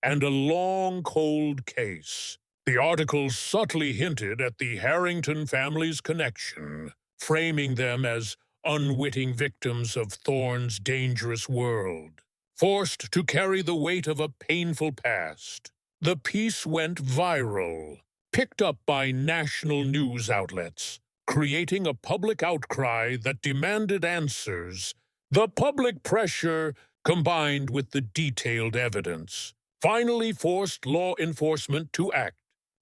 and a long, cold case. The article subtly hinted at the Harrington family's connection, framing them as unwitting victims of Thorne's dangerous world, forced to carry the weight of a painful past. The piece went viral, picked up by national news outlets, creating a public outcry that demanded answers. The public pressure, combined with the detailed evidence, finally forced law enforcement to act.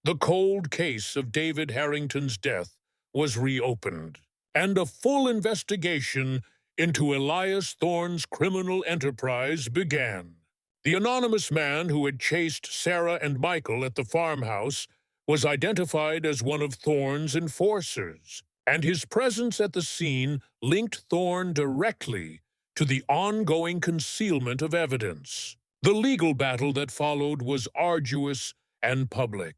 The cold case of David Harrington's death was reopened, and a full investigation into Elias Thorne's criminal enterprise began. The anonymous man who had chased Sarah and Michael at the farmhouse was identified as one of Thorne's enforcers, and his presence at the scene linked Thorne directly to the ongoing concealment of evidence. The legal battle that followed was arduous and public.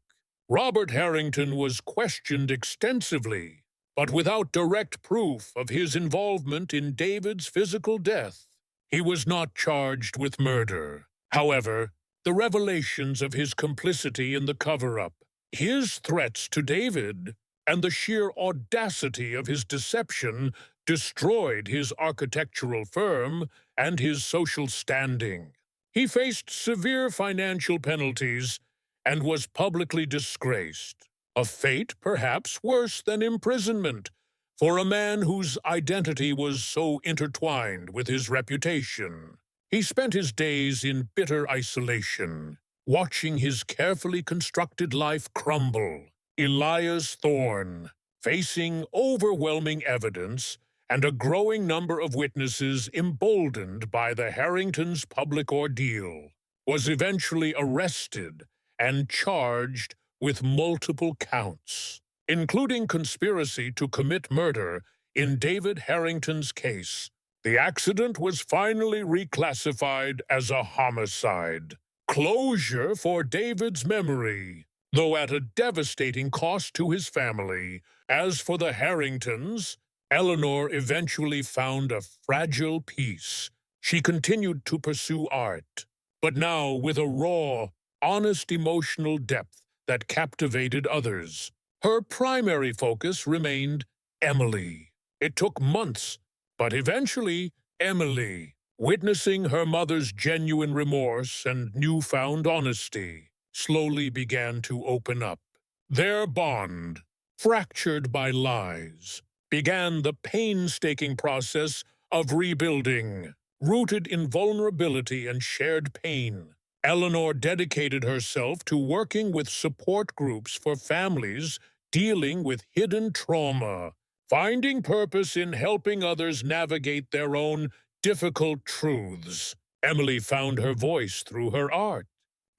Robert Harrington was questioned extensively, but without direct proof of his involvement in David's physical death. He was not charged with murder. However, the revelations of his complicity in the cover-up, his threats to David, and the sheer audacity of his deception destroyed his architectural firm and his social standing. He faced severe financial penalties and was publicly disgraced, a fate perhaps worse than imprisonment for a man whose identity was so intertwined with his reputation. He spent his days in bitter isolation, watching his carefully constructed life crumble. Elias Thorne, facing overwhelming evidence and a growing number of witnesses emboldened by the Harringtons' public ordeal, was eventually arrested and charged with multiple counts, including conspiracy to commit murder in David Harrington's case. The accident was finally reclassified as a homicide. Closure for David's memory, though at a devastating cost to his family. As for the Harringtons, Eleanor eventually found a fragile peace. She continued to pursue art, but now with a raw, honest emotional depth that captivated others. Her primary focus remained Emily. It took months, but eventually Emily, witnessing her mother's genuine remorse and newfound honesty, slowly began to open up. Their bond, fractured by lies, began the painstaking process of rebuilding, rooted in vulnerability and shared pain. Eleanor dedicated herself to working with support groups for families dealing with hidden trauma, finding purpose in helping others navigate their own difficult truths. Emily found her voice through her art.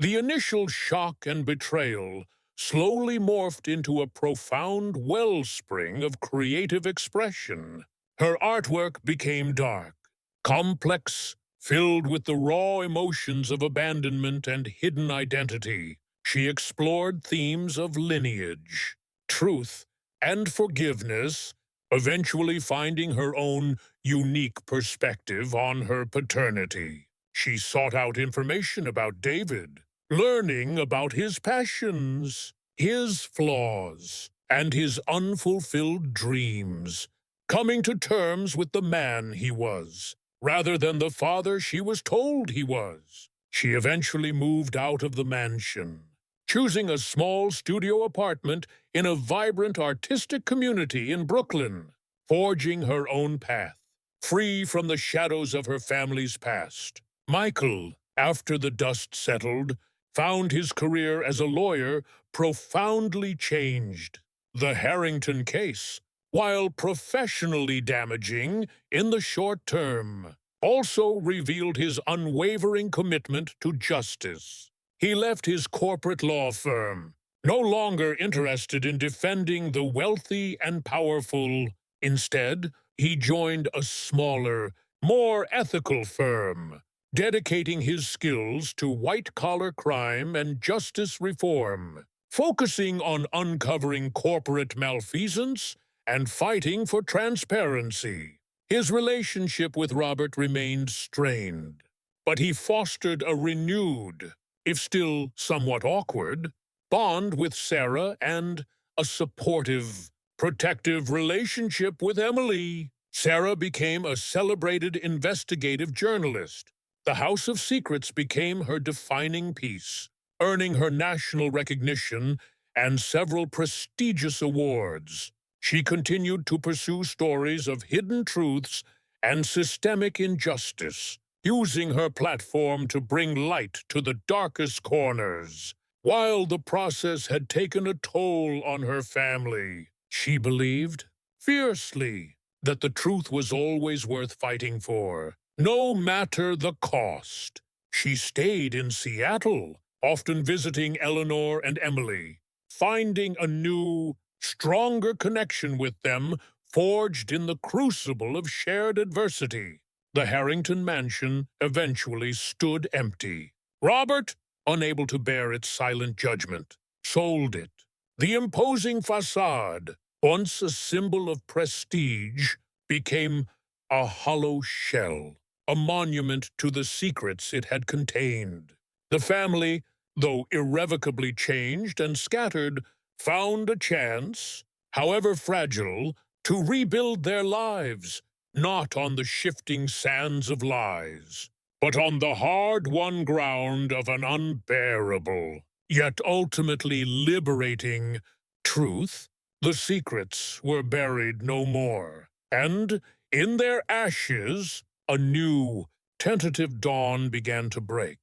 The initial shock and betrayal slowly morphed into a profound wellspring of creative expression. Her artwork became dark, complex, filled with the raw emotions of abandonment and hidden identity. She explored themes of lineage, truth, and forgiveness, eventually finding her own unique perspective on her paternity. She sought out information about David, learning about his passions, his flaws, and his unfulfilled dreams, coming to terms with the man he was, rather than the father she was told he was. She eventually moved out of the mansion, choosing a small studio apartment in a vibrant artistic community in Brooklyn, forging her own path, free from the shadows of her family's past. Michael, after the dust settled, found his career as a lawyer profoundly changed. The Harrington case, while professionally damaging in the short term, also revealed his unwavering commitment to justice. He left his corporate law firm, no longer interested in defending the wealthy and powerful. Instead, he joined a smaller, more ethical firm, dedicating his skills to white-collar crime and justice reform, focusing on uncovering corporate malfeasance and fighting for transparency. His relationship with Robert remained strained, but he fostered a renewed, if still somewhat awkward, bond with Sarah and a supportive, protective relationship with Emily. Sarah became a celebrated investigative journalist. The House of Secrets became her defining piece, earning her national recognition and several prestigious awards. She continued to pursue stories of hidden truths and systemic injustice, using her platform to bring light to the darkest corners. While the process had taken a toll on her family, she believed fiercely that the truth was always worth fighting for, no matter the cost. She stayed in Seattle, often visiting Eleanor and Emily, finding a new, stronger connection with them forged in the crucible of shared adversity. The Harrington mansion eventually stood empty. Robert, unable to bear its silent judgment, sold it. The imposing facade, once a symbol of prestige, became a hollow shell, a monument to the secrets it had contained. The family, though irrevocably changed and scattered, found a chance, however fragile, to rebuild their lives, not on the shifting sands of lies, but on the hard-won ground of an unbearable, yet ultimately liberating, truth. The secrets were buried no more, and in their ashes, a new, tentative dawn began to break.